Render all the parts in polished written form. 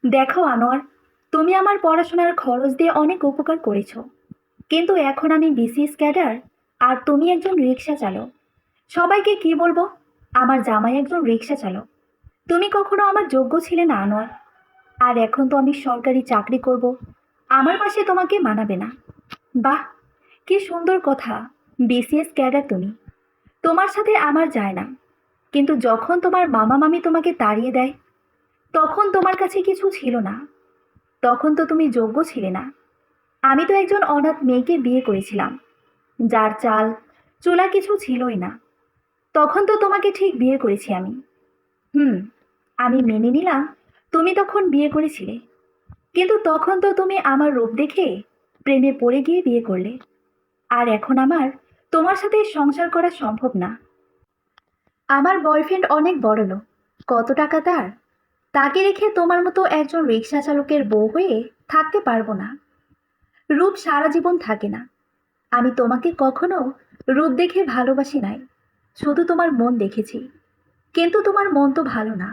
দেখো আনোয়ার, তুমি আমার পড়াশোনার খরচ দিয়ে অনেক উপকার করেছো, কিন্তু এখন আমি বিসিএস ক্যাডার আর তুমি একজন রিক্সা চালক। সবাইকে কি বলবো? আমার জামাই একজন রিক্সা চালক। তুমি কখনো আমার যোগ্য ছিলে না আনোয়ার। আর এখন তো আমি সরকারি চাকরি করব। আমার পাশে তোমাকে মানাবে না। বাহ, কি সুন্দর কথা। বিসিএস ক্যাডার তুমি, তোমার সাথে আমার যায় না। কিন্তু যখন তোমার মামা মামি তোমাকে তাড়িয়ে দেয়, তখন তোমার কাছে কিছু ছিল না। তখন তো তুমি যোগ্য ছিলে না। আমি তো একজন অনাথ মেয়েকে বিয়ে করেছিলাম, যার চাল চুলা কিছু ছিলই না। তখন তো তোমাকে ঠিক বিয়ে করেছি আমি। হুম, আমি মেনে নিলাম তুমি তখন বিয়ে করেছিলে, কিন্তু তখন তো তুমি আমার রূপ দেখে প্রেমে পড়ে গিয়ে বিয়ে করলে। আর এখন আমার তোমার সাথে সংসার করা সম্ভব না। আমার বয়ফ্রেন্ড অনেক বড় লোক। কত টাকা তার? তাকে রেখে তোমার মতো একজন রিক্সা চালকের বউ হয়ে থাকতে পারবো না। রূপ সারা জীবন থাকে না। আমি তোমাকে কখনো রূপ দেখে ভালোবাসি নাই, শুধু তোমার মন দেখেছি। কিন্তু তোমার মন তো ভালো না।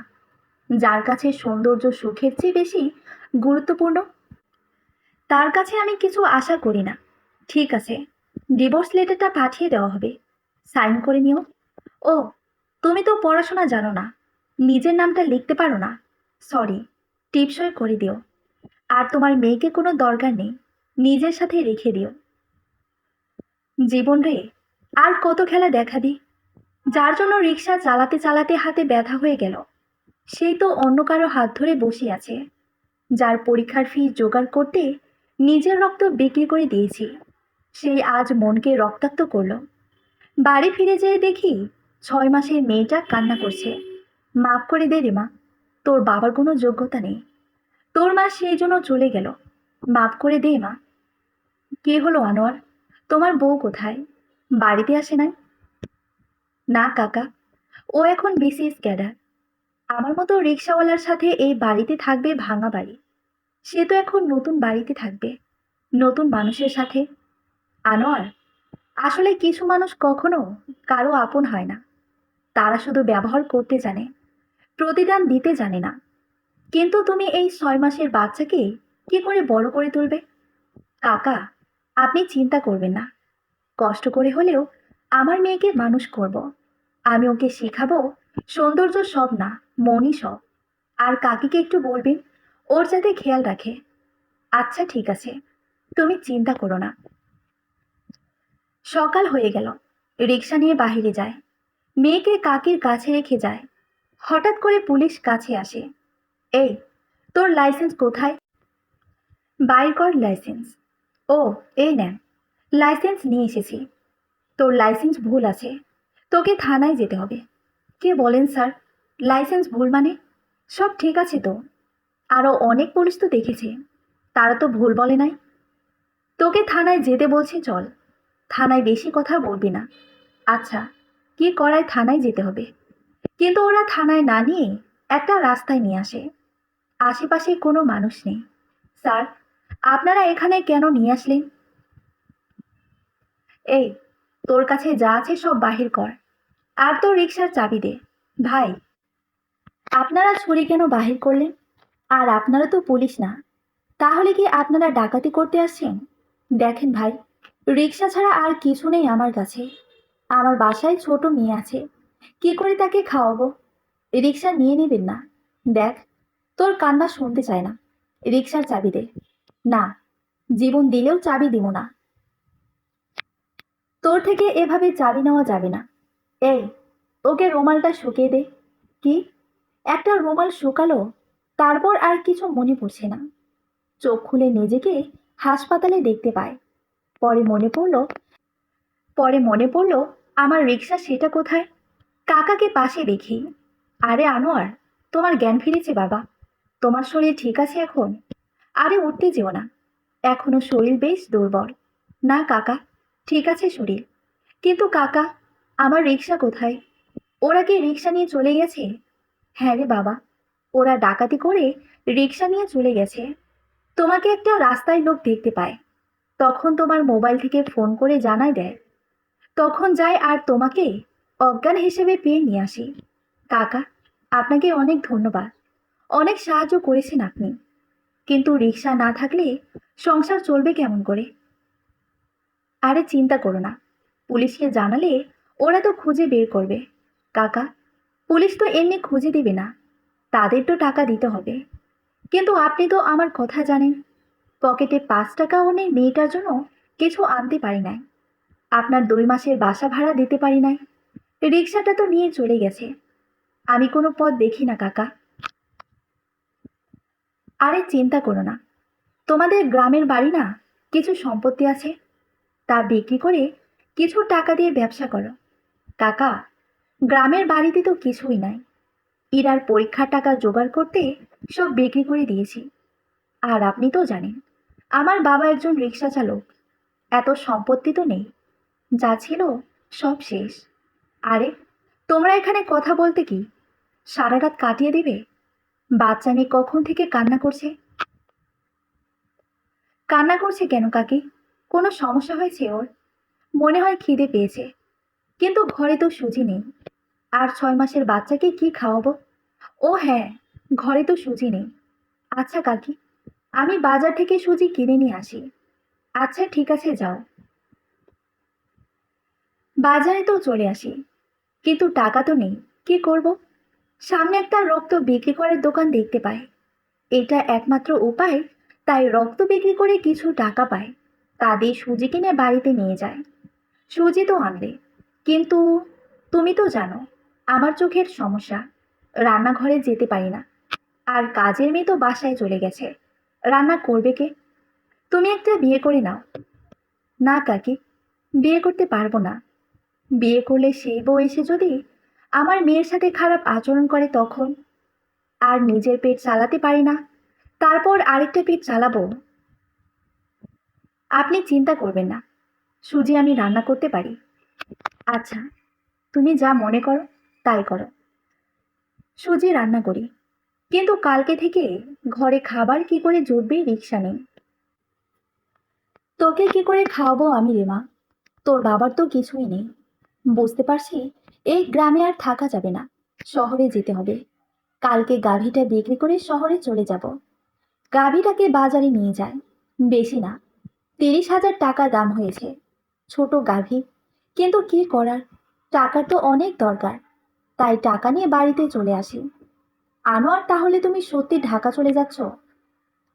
যার কাছে সৌন্দর্য সুখের চেয়ে বেশি গুরুত্বপূর্ণ, তার কাছে আমি কিছু আশা করি না। ঠিক আছে, ডিভোর্স লেটারটা পাঠিয়ে দেওয়া হবে, সাইন করে নিও। ও, তুমি তো পড়াশোনা জানো না, নিজের নামটা লিখতে পারো না। সরি, টিপসই করে দিও। আর তোমার মেয়েকে কোনো দরকার নেই, নিজের সাথে রেখে দিও। জীবন রে, আর কত খেলা দেখাবি? যার জন্য রিক্সা চালাতে চালাতে হাতে ব্যথা হয়ে গেল, সেই তো অন্য কারো হাত ধরে বসে আছে। যার পরীক্ষার ফি জোগাড় করতে নিজের রক্ত বিক্রি করে দিয়েছি, সেই আজ মনকে রক্তাক্ত করলো। বাড়ি ফিরে যেয়ে দেখি 6 মাসের মেয়েটা কান্না করছে। মাফ করে দে রে মা, তোর বাবার কোনো যোগ্যতা নেই। তোর মা সেই জন্য চলে গেল। মাফ করে দে মা। কে হলো আনোয়ার? তোমার বউ কোথায়? বাড়িতে আসে নাই? না কাকা, ও এখন বিসিএস ক্যাডার। আমার মতো রিক্সাওয়ালার সাথে এই বাড়িতে থাকবে ভাঙা বাড়ি। সে তো এখন নতুন বাড়িতে থাকবে, নতুন মানুষের সাথে। আনোয়ার, আসলে কিছু মানুষ কখনো কারো আপন হয় না। তারা শুধু ব্যবহার করতে জানে, প্রতিদান দিতে জানে না। কিন্তু তুমি এই 6 মাসের বাচ্চাকে কি করে বড় করে তুলবে? কাকা, আপনি চিন্তা করবেন না। কষ্ট করে হলেও আমার মেয়েকে মানুষ করব। আমি ওকে শেখাবো সৌন্দর্য সব না, মনই সব। আর কাকিকে একটু বলবেন ওর যাতে খেয়াল রাখে। আচ্ছা ঠিক আছে, তুমি চিন্তা করো না। সকাল হয়ে গেল। রিক্সা নিয়ে বাহিরে যায়, মেয়েকে কাকির কাছে রেখে যায়। হঠাৎ করে পুলিশ কাছে আসে। এই, তোর লাইসেন্স কোথায়? বাইর কর লাইসেন্স। ও, এই নেন, লাইসেন্স নিয়ে এসেছি। তোর লাইসেন্স ভুল আছে, তোকে থানায় যেতে হবে। কে বলেন স্যার? লাইসেন্স ভুল মানে? সব ঠিক আছে তো। আরও অনেক পুলিশ তো দেখেছে, তারা তো ভুল বলে নাই। তোকে থানায় যেতে বলছি, চল। থানায় বেশি কথা বলবি না। আচ্ছা, কি করায় থানায় যেতে হবে? কিন্তু ওরা থানায় না নিয়ে একটা রাস্তায় নিয়ে আসে। আশেপাশে কোনো মানুষ নেই। স্যার, আপনারা এখানে কেন নিয়ে আসলেন? এই, তোর কাছে যা আছে সব বাহির কর, আর তোর রিক্সার চাবি দে। ভাই, আপনারা ছুরি কেন বাহির করলেন? আর আপনারা তো পুলিশ না, তাহলে কি আপনারা ডাকাতি করতে আসছেন? দেখেন ভাই, রিক্সা ছাড়া আর কিছু নেই আমার কাছে। আমার বাসায় ছোট মেয়ে আছে, কি করে তাকে খাওয়াবো? রিক্সা নিয়ে নেবেন না। দেখ, তোর কান্না শুনতে চায় না। রিক্সার চাবি দে। না, জীবন দিলেও চাবি দিব না। তোর থেকে এভাবে চাবি নেওয়া যাবে না। এই, ওকে রুমালটা শুকিয়ে দে। কি? একটা রুমাল শুকালো, তারপর আর কিছু মনে পড়ছে না। চোখ খুলে নিজেকে হাসপাতালে দেখতে পায়। পরে মনে পড়লো পরে মনে পড়লো আমার রিক্সা সেটা কোথায়। কাকাকে পাশে দেখি। আরে আনোয়ার, তোমার জ্ঞান ফিরেছে বাবা। তোমার শরীর ঠিক আছে এখন? আরে উঠতে যেও না, এখনো শরীর বেশ দুর্বল। না কাকা, ঠিক আছে শরীর। কিন্তু কাকা, আমার রিক্সা কোথায়? ওরা কি রিক্সা নিয়ে চলে গেছে? হ্যাঁ রে বাবা, ওরা ডাকাতি করে রিক্সা নিয়ে চলে গেছে। তোমাকে একটা রাস্তায় লোক দেখতে পায়, তখন তোমার মোবাইল থেকে ফোন করে জানাই দেয়। তখন যায় আর তোমাকে অজ্ঞান হিসেবে পেয়ে নিয়ে আসি। কাকা, আপনাকে অনেক ধন্যবাদ। অনেক সাহায্য করেছেন আপনি, কিন্তু রিক্সা না থাকলে সংসার চলবে কেমন করে? আরে চিন্তা করো না, পুলিশকে জানালে ওরা তো খুঁজে বের করবে। কাকা, পুলিশ তো এমনি খুঁজে দিবে না, তাদের তো টাকা দিতে হবে। কিন্তু আপনি তো আমার কথা জানেন, পকেটে 5 টাকাও নেই, মেয়েটার জন্য কিছু আনতে পারি নাই। আপনার 2 মাসের বাসা ভাড়া দিতে পারি নাই। রিক্সাটা তো নিয়ে চলে গেছে। আমি কোনো পথ দেখি না কাকা। আরে চিন্তা করো না, তোমাদের গ্রামের বাড়ি না, কিছু সম্পত্তি আছে, তা বিক্রি করে কিছু টাকা দিয়ে ব্যবসা করো। কাকা, গ্রামের বাড়িতে তো কিছুই নাই। ইরার পরীক্ষার টাকা জোগাড় করতে সব বিক্রি করে দিয়েছি। আর আপনি তো জানেন, আমার বাবা একজন রিক্সা চালক। এত সম্পত্তি তো নেই, যা ছিল সব শেষ। আরে, তোমরা এখানে কথা বলতে কি সারা রাত কাটিয়ে দেবে? বাচ্চা মেয়ে কখন থেকে কান্না করছে। কান্না করছে কেন কাকি? কোনো সমস্যা হয়েছে ওর? মনে হয় খিদে পেয়েছে, কিন্তু ঘরে তো সুজি নেই। আর 6 মাসের বাচ্চাকে কি খাওয়াবো? ও হ্যাঁ, ঘরে তো সুজি নেই। আচ্ছা কাকি, আমি বাজার থেকে সুজি কিনে নিয়ে আসি। আচ্ছা ঠিক আছে, যাও। বাজারে তো চলে আসি, কিন্তু টাকা তো নেই, কি করব? সামনে একটা রক্ত বিক্রি করার দোকান দেখতে পাই, এটা একমাত্র উপায়। তাই রক্ত বিক্রি করে কিছু টাকা পায়, তা দিয়ে সুজি কিনে বাড়িতে নিয়ে যায়। সুজি তো আনলে, কিন্তু তুমি তো জানো আমার চোখের সমস্যা, রান্নাঘরে যেতে পারি না। আর কাজের মেয়ে তো বাসায় চলে গেছে, রান্না করবে কে? তুমি একটা বিয়ে করে নাও। না কাকি, বিয়ে করতে পারবো না। বিয়ে করলে সেই বউ এসে যদি আমার মেয়ের সাথে খারাপ আচরণ করে তখন? আর নিজের পেট চালাতে পারি না, তারপর আরেকটা পেট চালাবো? আপনি চিন্তা করবেন না, সুজি আমি রান্না করতে পারি। আচ্ছা, তুমি যা মনে করো তাই করো। সুজি রান্না করি, কিন্তু কালকে থেকে ঘরে খাবার কি করে জুটবে, রিক্সা নেই। তোকে কি করে খাওয়াবো আমি রে মা? তোর বাবার তো কিছুই নেই। বুঝতে পারছি, এই গ্রামে আর থাকা যাবে না, শহরে যেতে হবে। কালকে গাভীটা বিক্রি করে শহরে চলে যাব। গাভীটাকে বাজারে নিয়ে যায়, বেশি না, 30,000 টাকা দাম হয়েছে। ছোট গাভী, কিন্তু কি করার, টাকার তো অনেক দরকার। তাই টাকা নিয়ে বাড়িতে চলে আসি। আনোয়ার, তাহলে তুমি সত্যি ঢাকা চলে যাচ্ছ?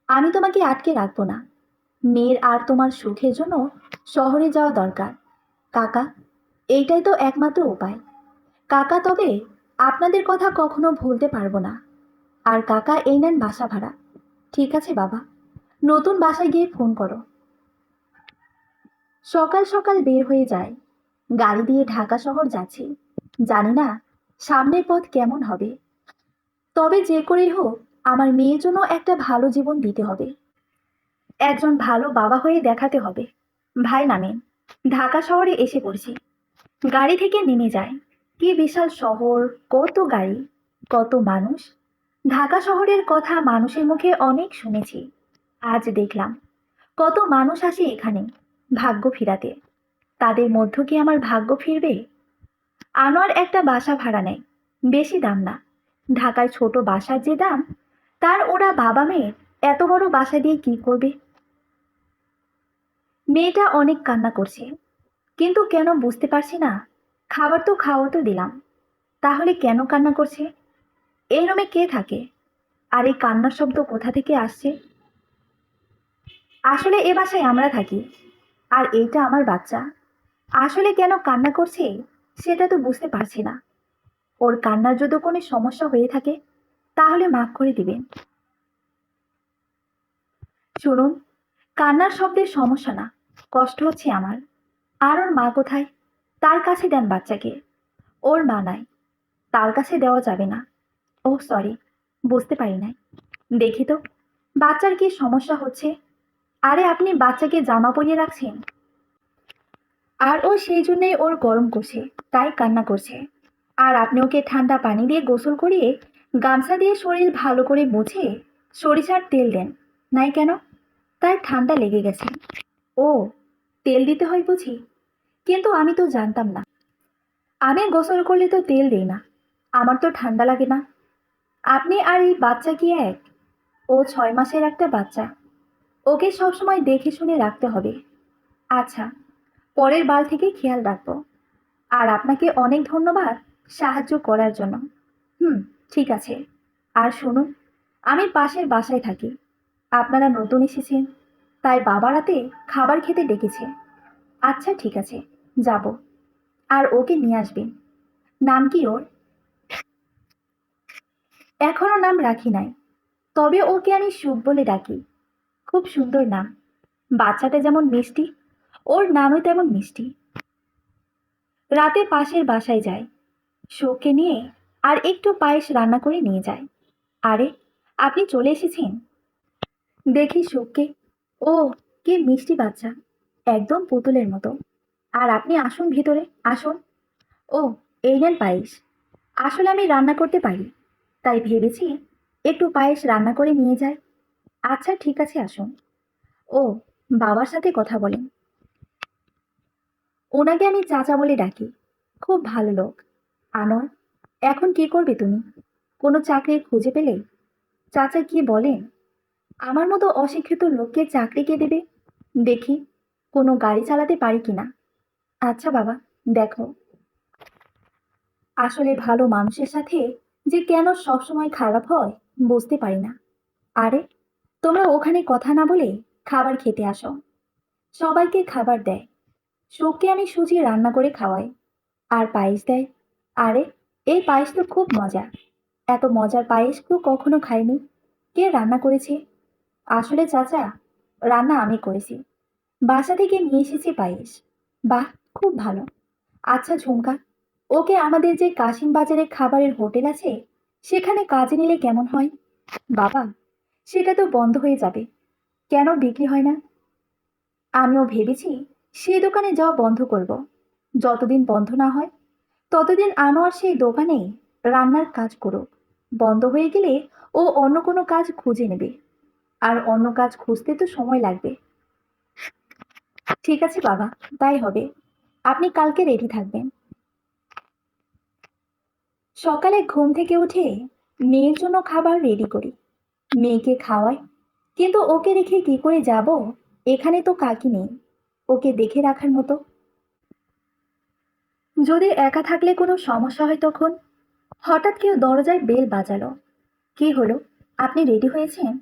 আমি তোমাকে আটকে রাখবো না। মেয়ের আর তোমার সুখের জন্য শহরে যাওয়া দরকার। কাকা, এইটাই তো একমাত্র উপায়। কাকা, তবে আপনাদের কথা কখনো ভুলতে পারবো না। আর কাকা, এই নেন বাসা ভাড়া। ঠিক আছে বাবা, নতুন বাসায় গিয়ে ফোন করো। সকাল সকাল বের হয়ে যায়, গাড়ি দিয়ে ঢাকা শহর যাচ্ছি। জানি না সামনের পথ কেমন হবে, তবে যে করেই হোক আমার মেয়ের জন্য একটা ভালো জীবন দিতে হবে। একজন ভালো বাবা হয়ে দেখাতে হবে। ভাই নামে ঢাকা শহরে এসে পড়ছি। গাড়ি থেকে নেমে যায়। কি বিশাল শহর, কত গাড়ি, কত মানুষ। ঢাকা শহরের কথা মানুষের মুখে অনেক শুনেছি, আজ দেখলাম কত মানুষ আসে এখানে ভাগ্য ফিরাতে। তাদের মধ্য কি আমার ভাগ্য ফিরবে? আনোয়ার একটা বাসা ভাড়া নেয়, বেশি দাম না। ঢাকায় ছোট বাসার যে দাম, তার ওরা বাবা মেয়ে এত বড় বাসা দিয়ে কি করবে? মেয়েটা অনেক কান্না করছে, কিন্তু কেন বুঝতে পারছি না। খাবার তো খাওয়াতে দিলাম, তাহলে কেন কান্না করছে? এই রুমে কে থাকে? আর এই কান্নার শব্দ কোথা থেকে আসছে? আসলে এ বাসায় আমরা থাকি, আর এইটা আমার বাচ্চা। আসলে কেন কান্না করছে সেটা তো বুঝতে পারছি না। ওর কান্নার যদি কোনো সমস্যা হয়ে থাকে তাহলে মাফ করে দিবেন। শুনুন, কান্নার শব্দের সমস্যা না, কষ্ট হচ্ছে আমার। আর ওর মা কোথায়? তার কাছে দেন বাচ্চাকে। ওর মা নাই, তার কাছে দেওয়া যাবে না। ও সরি, বুঝতে পারি নাই। দেখি তো বাচ্চার কি সমস্যা হচ্ছে। আরে আপনি বাচ্চাকে জামা পরিয়ে রাখছেন, আর ও সেই জন্যই ওর গরম করছে, তাই কান্না করছে। আর আপনি ওকে ঠান্ডা পানি দিয়ে গোসল করিয়ে গামছা দিয়ে শরীর ভালো করে মুছে সরিষার তেল দেন। নাই কেন? তাই ঠান্ডা লেগে গেছে। ও, তেল দিতে হয় বুঝি, কিন্তু আমি তো জানতাম না। আমি গোসল করলে তো তেল দিই না, আমার তো ঠান্ডা লাগে না। আপনি আর এই বাচ্চা কি এক? ও 6 মাসের একটা বাচ্চা। ওকে সবসময় দেখে শুনে রাখতে হবে। আচ্ছা, পরের বার থেকে খেয়াল রাখবো। আর আপনাকে অনেক ধন্যবাদ সাহায্য করার জন্য। হুম, ঠিক আছে। আর শুনুন, আমি পাশের বাসায় থাকি। আপনারা নতুন এসেছেন, তাই বাবা রাতে খাবার খেতে ডেকেছে। আচ্ছা ঠিক আছে, যাব। আর ওকে নিয়ে আসবেন। নাম কি ওর? এখনো নাম রাখি নাই, তবে ওকে আমি সুখ বলে ডাকি। খুব সুন্দর নাম। বাচ্চাটা যেমন মিষ্টি, ওর নামও তেমন মিষ্টি। রাতে পাশের বাসায় যায়, সুখকে নিয়ে আর একটু পায়েস রান্না করে নিয়ে যায়। আরে, আপনি চলে এসেছেন। দেখি সুখকে। ও, কি মিষ্টি বাচ্চা, একদম পুতুলের মতো। আর আপনি আসুন ভিতরে, আসুন। ও, এই নেন পায়েস। আসলে আমি রান্না করতে পারি, তাই ভেবেছি একটু পায়েস রান্না করে নিয়ে যাই। আচ্ছা ঠিক আছে, আসুন। ও, বাবার সাথে কথা বলেন। ওনাকে আমি চাচা বলে ডাকি। খুব ভালো লোক। আনোয়ার, এখন কি করবে তুমি? কোনো চাকরির খুঁজে পেলে? চাচা কি বলেন? আমার মতো অশিক্ষিত লোককে চাকরি কে দেবে? দেখি কোনো গাড়ি চালাতে পারি কিনা। আচ্ছা বাবা, দেখো। আসলে ভালো মানুষের সাথে যে কেন সবসময় খারাপ হয় বুঝতে পারি না। আরে, তোমরা ওখানে কথা না বলে খাবার খেতে আসো। সবাইকে খাবার দেয়। সুখকে আমি সুজি রান্না করে খাওয়াই। আর পায়েস দেয়। আরে, এই পায়েস তো খুব মজা। এত মজার পায়েস তো কখনো খাইনি। কে রান্না করেছে? আসলে চাচা, রান্না আমি করেছি। বাসা থেকে নিয়ে এসেছি পায়েস। বাহ, খুব ভালো। আচ্ছা ঝুমকা, ওকে আমাদের যে কাশিম বাজারে খাবারের হোটেল আছে সেখানে কাজে নিলে কেমন হয়? বাবা, সেটা তো বন্ধ হয়ে যাবে। কেন বিক্রি হয় না? আমিও ভেবেছি সেই দোকানে যাওয়া বন্ধ করব। যতদিন বন্ধ না হয় ততদিন আনোয়ার সেই দোকানে রান্নার কাজ করুক। বন্ধ হয়ে গেলে ও অন্য কোনো কাজ খুঁজে নেবে। আর অন্য কাজ খুঁজতে তো সময় লাগবে। ঠিক আছে বাবা, তাই হবে। আপনি কালকে রেডি থাকবেন। সকালে ঘুম থেকে উঠে মেয়ের জন্য খাবার রেডি করি। মেয়েকে খাওয়াই। কিন্তু ওকে রেখে কি করে যাব? এখানে তো কাকি নেই ওকে দেখে রাখার মতো। যদি একা থাকলে কোনো সমস্যা হয় তখন? হঠাৎ কেউ দরজায় বেল বাজালো। কি হলো? আপনি রেডি হয়েছেন?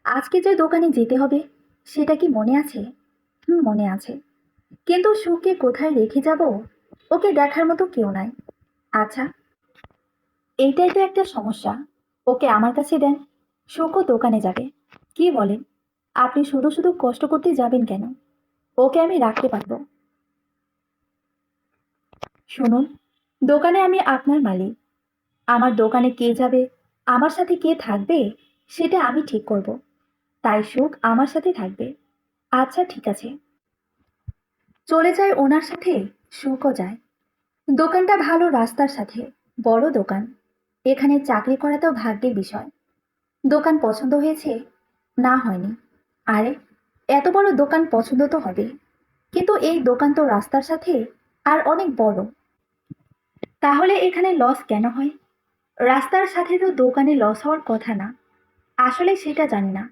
আজকে যে দোকানে যেতে হবে সেটা কি মনে আছে? হুম, মনে আছে। কিন্তু সুকে কোথায় রেখে যাব? ওকে দেখার মতো কেউ নাই। আচ্ছা, এইটাই তো একটা সমস্যা। ওকে আমার কাছে দেন, সুকও দোকানে যাবে। কি বলেন? আপনি শুধু শুধু কষ্ট করতে যাবেন কেন? ওকে আমি রাখতে পারবো। শুনুন, দোকানে আমি আপনার মালিক। আমার দোকানে কে যাবে, আমার সাথে কে থাকবে, সেটা আমি ঠিক করব। তাই সুখ আমার সাথে থাকবে। আচ্ছা ঠিক আছে। চলে যায় ওনার সাথে, সুখও যায়। দোকানটা ভালো রাস্তার সাথে, বড় দোকান। এখানে চাকরি করাটাও ভাগ্যের বিষয়। দোকান পছন্দ হয়েছে? না, হয়নি। আরে, এত বড় দোকান পছন্দ তো হবে, কিন্তু এই দোকান তো রাস্তার সাথে আর অনেক বড়। তাহলে এখানে লস কেন হয়? রাস্তার সাথে তো দোকানে লস হওয়ার কথা না। আসলে সেটা জানি না।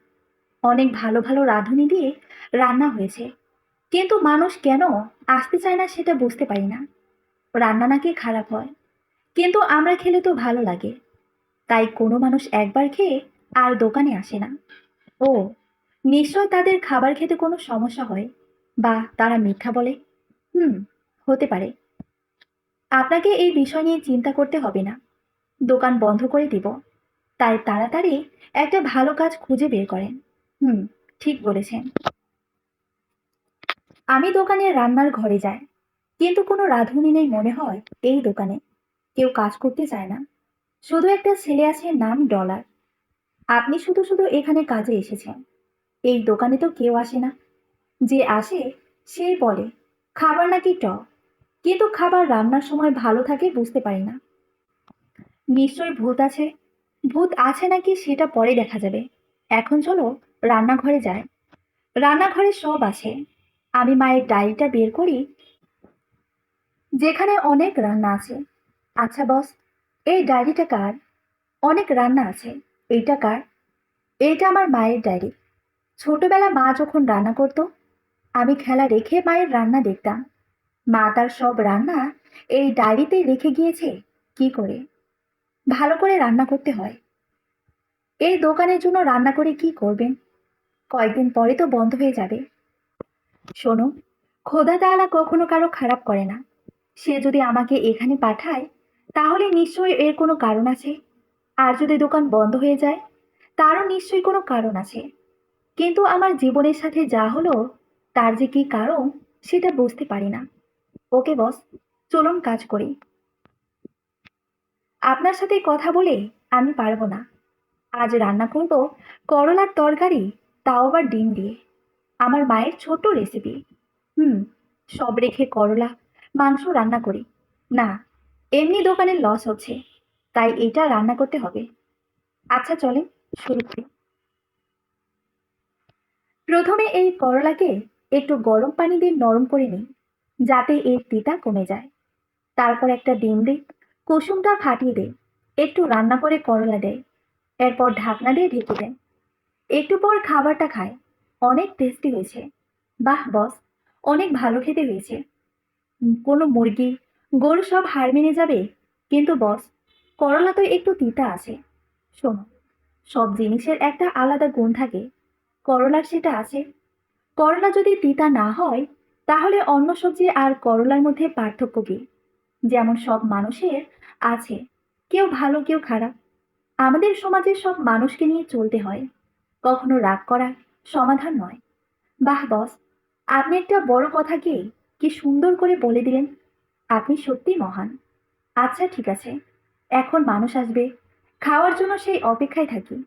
অনেক ভালো ভালো রাঁধুনি দিয়ে রান্না হয়েছে, কিন্তু মানুষ কেন আসতে চায় না সেটা বুঝতে পারি না। রান্না নাকি খারাপ হয়, কিন্তু আমরা খেলে তো ভালো লাগে। তাই কোনো মানুষ একবার খেয়ে আর দোকানে আসে না। ও, নিশ্চয় তাদের খাবার খেতে কোনো সমস্যা হয়, বা তারা মিথ্যা বলে। হুম, হতে পারে। আপনাকে এই বিষয় নিয়ে চিন্তা করতে হবে না। দোকান বন্ধ করে দিব। তাই তাড়াতাড়ি একটা ভালো কাজ খুঁজে বের করেন। হুম, ঠিক বলেছেন। আমি দোকানে রান্নার ঘরে যাই, কিন্তু কোনো রাঁধুনি নেই মনে হয় এই দোকানে। কেউ কাজ করতে চায় না। শুধু একটা ছেলে আছে, নাম ডলার। আপনি শুধু শুধু এখানে কাজে এসেছেন। এই দোকানে তো কেউ আসে না। যে আসে সেই বলে খাবার নাকি টক, কিন্তু খাবার রান্নার সময় ভালো থাকে বুঝতে পারি না। নিশ্চয়ই ভূত আছে। ভূত আছে নাকি সেটা পরে দেখা যাবে। এখন চলো রান্নাঘরে যাই। রান্নাঘরে সব আছে। আমি মায়ের ডায়েরিটা বের করি, যেখানে অনেক রান্না আছে। আচ্ছা বস, এই ডায়েরিটা কার? অনেক রান্না আছে। এইটা কার? এইটা আমার মায়ের ডায়েরি। ছোটবেলা মা যখন রান্না করতো, আমি খেলা রেখে মায়ের রান্না দেখতাম। মা তার সব রান্না এই ডায়েরিতে রেখে গিয়েছে। কি করে? ভালো করে রান্না করতে হয়। এই দোকানের জন্য রান্না করে কি করবেন? কয়েকদিন পরে তো বন্ধ হয়ে যাবে। শোনো, খোদা তাআলা কখনো কারো খারাপ করে না। সে যদি আমাকে এখানে পাঠায়, তাহলে নিশ্চয়ই এর কোনো কারণ আছে। আর যদি দোকান বন্ধ হয়ে যায়, তারও নিশ্চয়ই কোনো কারণ আছে। কিন্তু আমার জীবনের সাথে যা হলো, তার যে কি কারণ, সেটা বুঝতে পারি না। ওকে বস, চলুন কাজ করি। আপনার সাথে কথা বলে আমি পারবো না। আজ রান্না করব করলার তরকারি, তাও আবার ডিম দিয়ে। আমার মায়ের ছোট রেসিপি। হুম, সব রেখে করলা মাংস রান্না করি না। এমনি দোকানের লস হচ্ছে, তাই এটা রান্না করতে হবে। আচ্ছা চলেন শুরু করি। প্রথমে এই করলাকে একটু গরম পানি দিয়ে নরম করে নিই, যাতে এর তিতা কমে যায়। তারপর একটা ডিম দিই, কুসুমটা ফাটিয়ে দেয়, একটু রান্না করে করলা দেয়। এরপর ঢাকনা দিয়ে ঢেকে দেয়। একটু পর খাবারটা খায়। অনেক টেস্টি হয়েছে। বাহ বস, অনেক ভালো খেতে হয়েছে। কোনো মুরগি, গরু সব হার মেনে যাবে, কিন্তু বস, করলা তো একটু তিতা আছে। শোনো, সব জিনিসের একটা আলাদা গুণ থাকে। করলার সেটা আছে। করলা যদি তিতা না হয়, তাহলে অন্য সবজি আর করলার মধ্যে পার্থক্য কি? যেমন সব মানুষের আছে, কেউ ভালো কেউ খারাপ। আমাদের সমাজে সব মানুষকে নিয়ে চলতে হয়, কখনো রাগ করা সমাধান নয়। বাহ বস, আপনি একটা বড় কথাকে কি সুন্দর করে বলে দিলেন। আপনি সত্যি মহান। আচ্ছা ঠিক আছে, এখন মানুষ আসবে, খাওয়ার জন্য সেই অপেক্ষায় থাকি।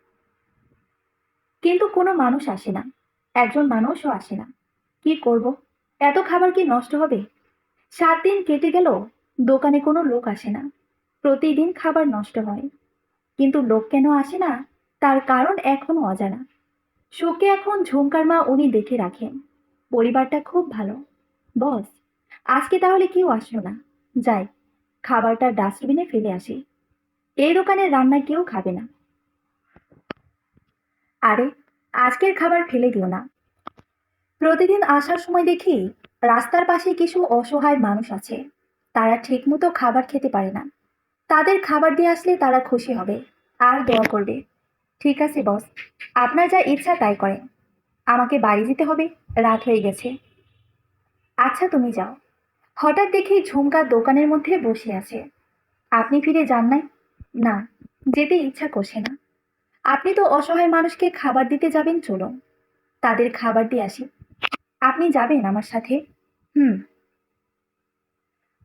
কিন্তু কোনো মানুষ আসে না, একজন মানুষও আসে না। কি করব? এত খাবার কি নষ্ট হবে? 7 দিন কেটে গেল, দোকানে কোনো লোক আসে না। প্রতিদিন খাবার নষ্ট হয়, কিন্তু লোক কেন আসে না, তার কারণ এখনো অজানা। সুখে এখন ঝুমকার মা উনি দেখে রাখেন। পরিবারটা খুব ভালো। বস, আজকে তাহলে কেউ আসলো না। যাই, খাবারটা ডাস্টবিনে ফেলে আসি। এই দোকানের রান্না কেউ খাবে না। আরে, আজকের খাবার ফেলে দিও না। প্রতিদিন আসার সময় দেখি রাস্তার পাশে কিছু অসহায় মানুষ আছে। তারা ঠিকমতো খাবার খেতে পারে না। তাদের খাবার দিয়ে আসলে তারা খুশি হবে আর দোয়া করবে। ঠিক আছে বস, আপনার যা ইচ্ছা তাই করেন। আমাকে বাড়ি যেতে হবে, রাত হয়ে গেছে। আচ্ছা তুমি যাও। হঠাৎ দেখি ঝুমকা দোকানের মধ্যে বসে আছে। আপনি ফিরে যান নাই? না, যেতে ইচ্ছা করছে না। আপনি তো অসহায় মানুষকে খাবার দিতে যাবেন, চলুন তাদের খাবার দিয়ে আসি। আপনি যাবেন আমার সাথে? হুম।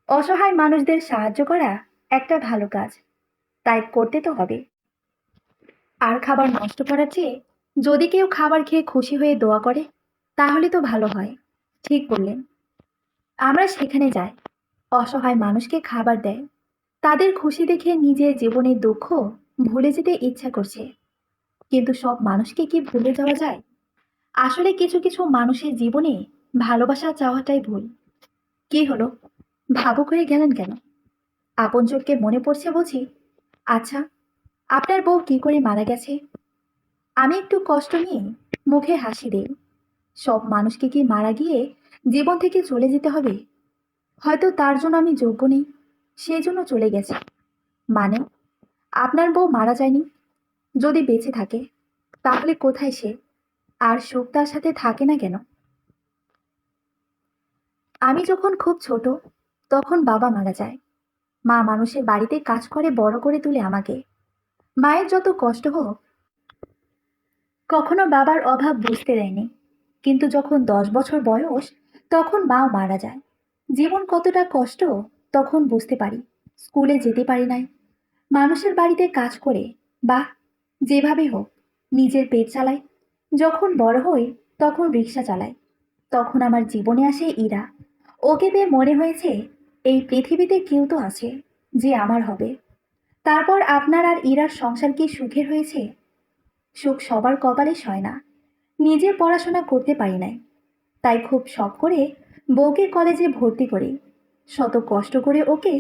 অসহায় মানুষদের সাহায্য করা একটা ভালো কাজ, তাই করতে তো হবে। আর খাবার নষ্ট করার চেয়ে যদি কেউ খাবার খেয়ে খুশি হয়ে দোয়া করে, তাহলে তো ভালো হয়। ঠিক বললেন। আমরা সেখানে যাই, অসহায় মানুষকে খাবার দেয়। তাদের খুশি দেখে নিজের জীবনের দুঃখ ভুলে যেতে ইচ্ছা করছে। কিন্তু সব মানুষকে কি ভুলে যাওয়া যায়? আসলে কিছু কিছু মানুষের জীবনে ভালোবাসা চাওয়াটাই ভুল। কি হলো, ভাবুক হয়ে গেলেন কেন? আপনজনকে মনে পড়ছে বুঝি? আচ্ছা, আপনার বউ কি করে মারা গেছে? আমি একটু কষ্ট নিয়ে মুখে হাসি দিই। সব মানুষকে কি মারা গিয়ে জীবন থেকে চলে যেতে হবে? হয়তো তার জন্য আমি যোগ্য নেই, সেই জন্য চলে গেছে। মানে, আপনার বউ মারা যায়নি? যদি বেঁচে থাকে, তাহলে কোথায় সে? আর সুখ তার সাথে থাকে না কেন? আমি যখন খুব ছোট, তখন বাবা মারা যায়। মা মানুষের বাড়িতে কাজ করে বড় করে তুলে আমাকে। মায়ের যত কষ্ট হোক, কখনো বাবার অভাব বুঝতে দেয়নি। কিন্তু যখন 10 বছর বয়স, তখন মাও মারা যায়। জীবন কতটা কষ্ট তখন বুঝতে পারি। স্কুলে যেতে পারি নাই, মানুষের বাড়িতে কাজ করে বা যেভাবে হোক নিজের পেট চালাই। যখন বড় হই, তখন রিক্সা চালাই। তখন আমার জীবনে আসে ইরা। ওকে পেয়ে মনে হয়েছে এই পৃথিবীতে কেউ তো আছে যে আমার হবে। তারপর আপনার আর ইরার সংসার কি সুখের হয়েছে? সুখ সবার কপালে সয় না। নিজে পড়াশোনা করতে পারি নাই, তাই খুব শখ করে বউকে কলেজে ভর্তি করি। শত কষ্ট করে ওকে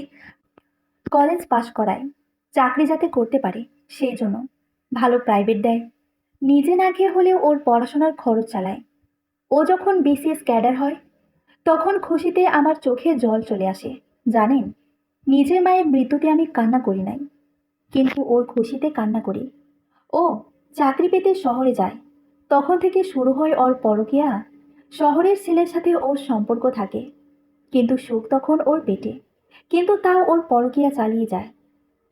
কলেজ পাশ করাই, চাকরি যাতে করতে পারে। সেই জন্য ভালো প্রাইভেট দেয়, নিজে না খেয়ে হলেও ওর পড়াশোনার খরচ চালায়। ও যখন বিসিএস ক্যাডার হয় তখন খুশিতে আমার চোখে জল চলে আসে। জানেন, নিজের মায়ের মৃত্যুতে আমি কান্না করি নাই, কিন্তু ওর খুশিতে কান্না করি। ও চাকরি পেতে শহরে যায়, তখন থেকে শুরু হয় ওর পরকীয়া। শহরের ছেলের সাথে ওর সম্পর্ক থাকে, কিন্তু সুখ তখন ওর পেটে, কিন্তু তাও ওর পরকীয়া চালিয়ে যায়।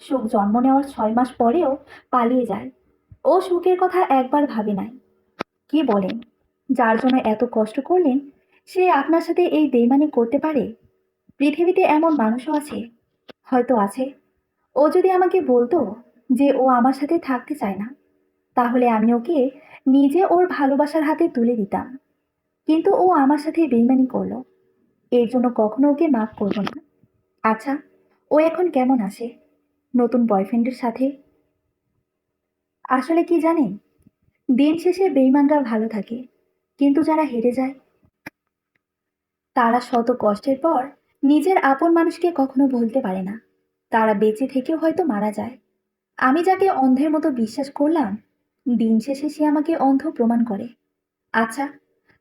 সুখ জন্ম নেওয়ার 6 মাস পরেও পালিয়ে যায়। ও সুখের কথা একবার ভাবে নাই। কি বলেন? যার জন্য এত কষ্ট করলেন সে আপনার সাথে এই বেইমানি করতে পারে? পৃথিবীতে এমন মানুষও আছে। হয়তো আছে। ও যদি আমাকে বলতো যে ও আমার সাথে থাকতে চায় না, তাহলে আমি ওকে নিজে ওর ভালোবাসার হাতে তুলে দিতাম। কিন্তু ও আমার সাথে বেইমানি করলো, এর জন্য কখনো ওকে মাফ করবো না। আচ্ছা, ও এখন কেমন আছে নতুন বয়ফ্রেন্ডের সাথে? আসলে কি জানেন, দিন শেষে বেইমানরা ভালো থাকে, কিন্তু যারা হেরে যায় তারা শত কষ্টের পর নিজের আপন মানুষকে কখনো ভুলতে পারে না। তারা বেঁচে থেকেও হয়তো মারা যায়। আমি যাকে অন্ধের মতো বিশ্বাস করলাম, দিন শেষে সে আমাকে অন্ধ প্রমাণ করে। আচ্ছা,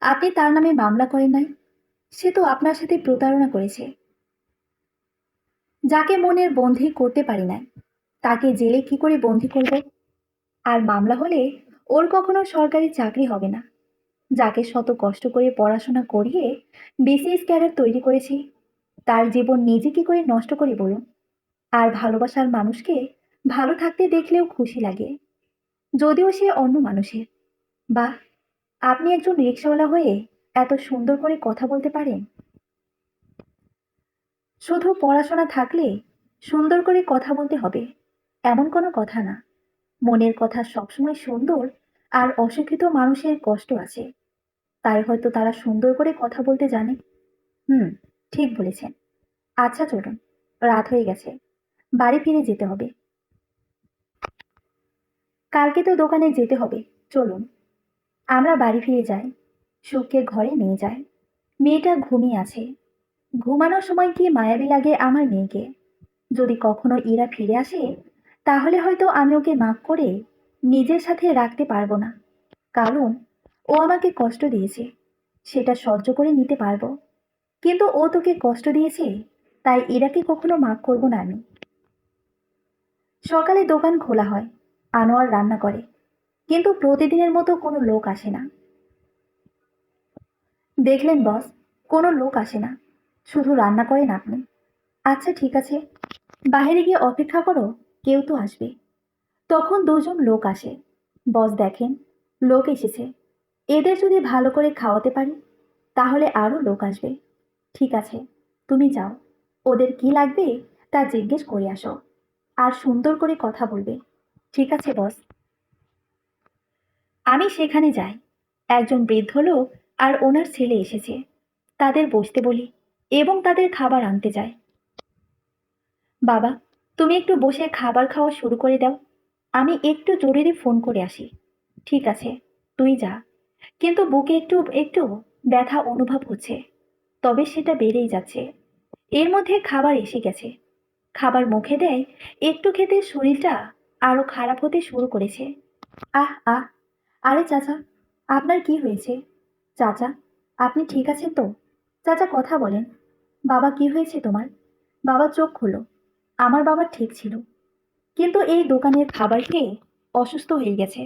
আপনি তার নামে মামলা করেন নাই? সে তো আপনার সাথে প্রতারণা করেছে। যাকে মনের বন্দী করতে পারি নাই, তাকে জেলে কি করে বন্দী করব? আর মামলা হলে ওর কখনো সরকারি চাকরি হবে না। যাকে শত কষ্ট করে পড়াশোনা করিয়ে বিসিএস ক্যাডার তৈরি করেছি, তার জীবন নিজে কি করে নষ্ট করি বলুন? আর ভালোবাসার মানুষকে ভালো থাকতে দেখলেও খুশি লাগে, যদিও সে অন্য মানুষের। বাহ, আপনি একজন রিক্সাওয়ালা হয়ে এত সুন্দর করে কথা বলতে পারেন। শুধু পড়াশোনা থাকলে সুন্দর করে কথা বলতে হবে এমন কোনো কথা না। মনের কথা সবসময় সুন্দর। আর অশিক্ষিত মানুষের কষ্ট আছে, তাই হয়তো তারা সুন্দর করে কথা বলতে জানে। হুম, ঠিক বলেছেন। আচ্ছা চলুন, রাত হয়ে গেছে, বাড়ি ফিরে যেতে হবে। কালকে তো দোকানে যেতে হবে। চলুন আমরা বাড়ি ফিরে যাই, সুখকে ঘরে নিয়ে যাই। মেয়েটা ঘুমিয়ে আছে। ঘুমানোর সময় কি মায়াবী লাগে আমার মেয়েকে। যদি কখনো ইরা ফিরে আসে, তাহলে হয়তো আমি ওকে মাফ করে নিজের সাথে রাখতে পারবো না। কারণ ও আমাকে কষ্ট দিয়েছে, সেটা সহ্য করে নিতে পারবো। কিন্তু ও তোকে কষ্ট দিয়েছে, তাই ইরাকে কখনো মাফ করবো না আমি। সকালে দোকান খোলা হয়, আনোয়ার রান্না করে, কিন্তু প্রতিদিনের মতো কোনো লোক আসে না। দেখলেন বস, কোনো লোক আসে না, শুধু রান্না করেন আপনি। আচ্ছা ঠিক আছে, বাইরে গিয়ে অপেক্ষা করো, কেউ তো আসবে। তখন দুজন লোক আসে। বস দেখেন, লোক এসেছে, এদের যদি ভালো করে খাওয়াতে পারি তাহলে আরো লোক আসবে। ঠিক আছে, তুমি যাও, ওদের কি লাগবে তা জিজ্ঞেস করে আসো, আর সুন্দর করে কথা বলবে। ঠিক আছে বস। আমি সেখানে যাই। একজন বৃদ্ধ লোক আর ওনার ছেলে এসেছে। তাদের বসতে বলি এবং তাদের খাবার আনতে যাই। বাবা, তুমি একটু বসে খাবার খাওয়া শুরু করে দাও, আমি একটু জরুরি ফোন করে আসি। ঠিক আছে, তুই যা। কিন্তু বুকে একটু একটু ব্যথা অনুভব হচ্ছে, তবে সেটা বেড়েই যাচ্ছে। এর মধ্যে খাবার এসে গেছে। খাবার মুখে দেয়, একটু খেতে শরীরটা আরো খারাপ হতে শুরু করেছে। আহ আহ, আরে চাচা, আপনার কি হয়েছে? চাচা, আপনি ঠিক আছেন তো? চাচা কথা বলেন। বাবা, কি হয়েছে তোমার? বাবা চোখ খুলো। আমার বাবা ঠিক ছিল, কিন্তু এই দোকানের খাবার খেয়ে অসুস্থ হয়ে গেছে।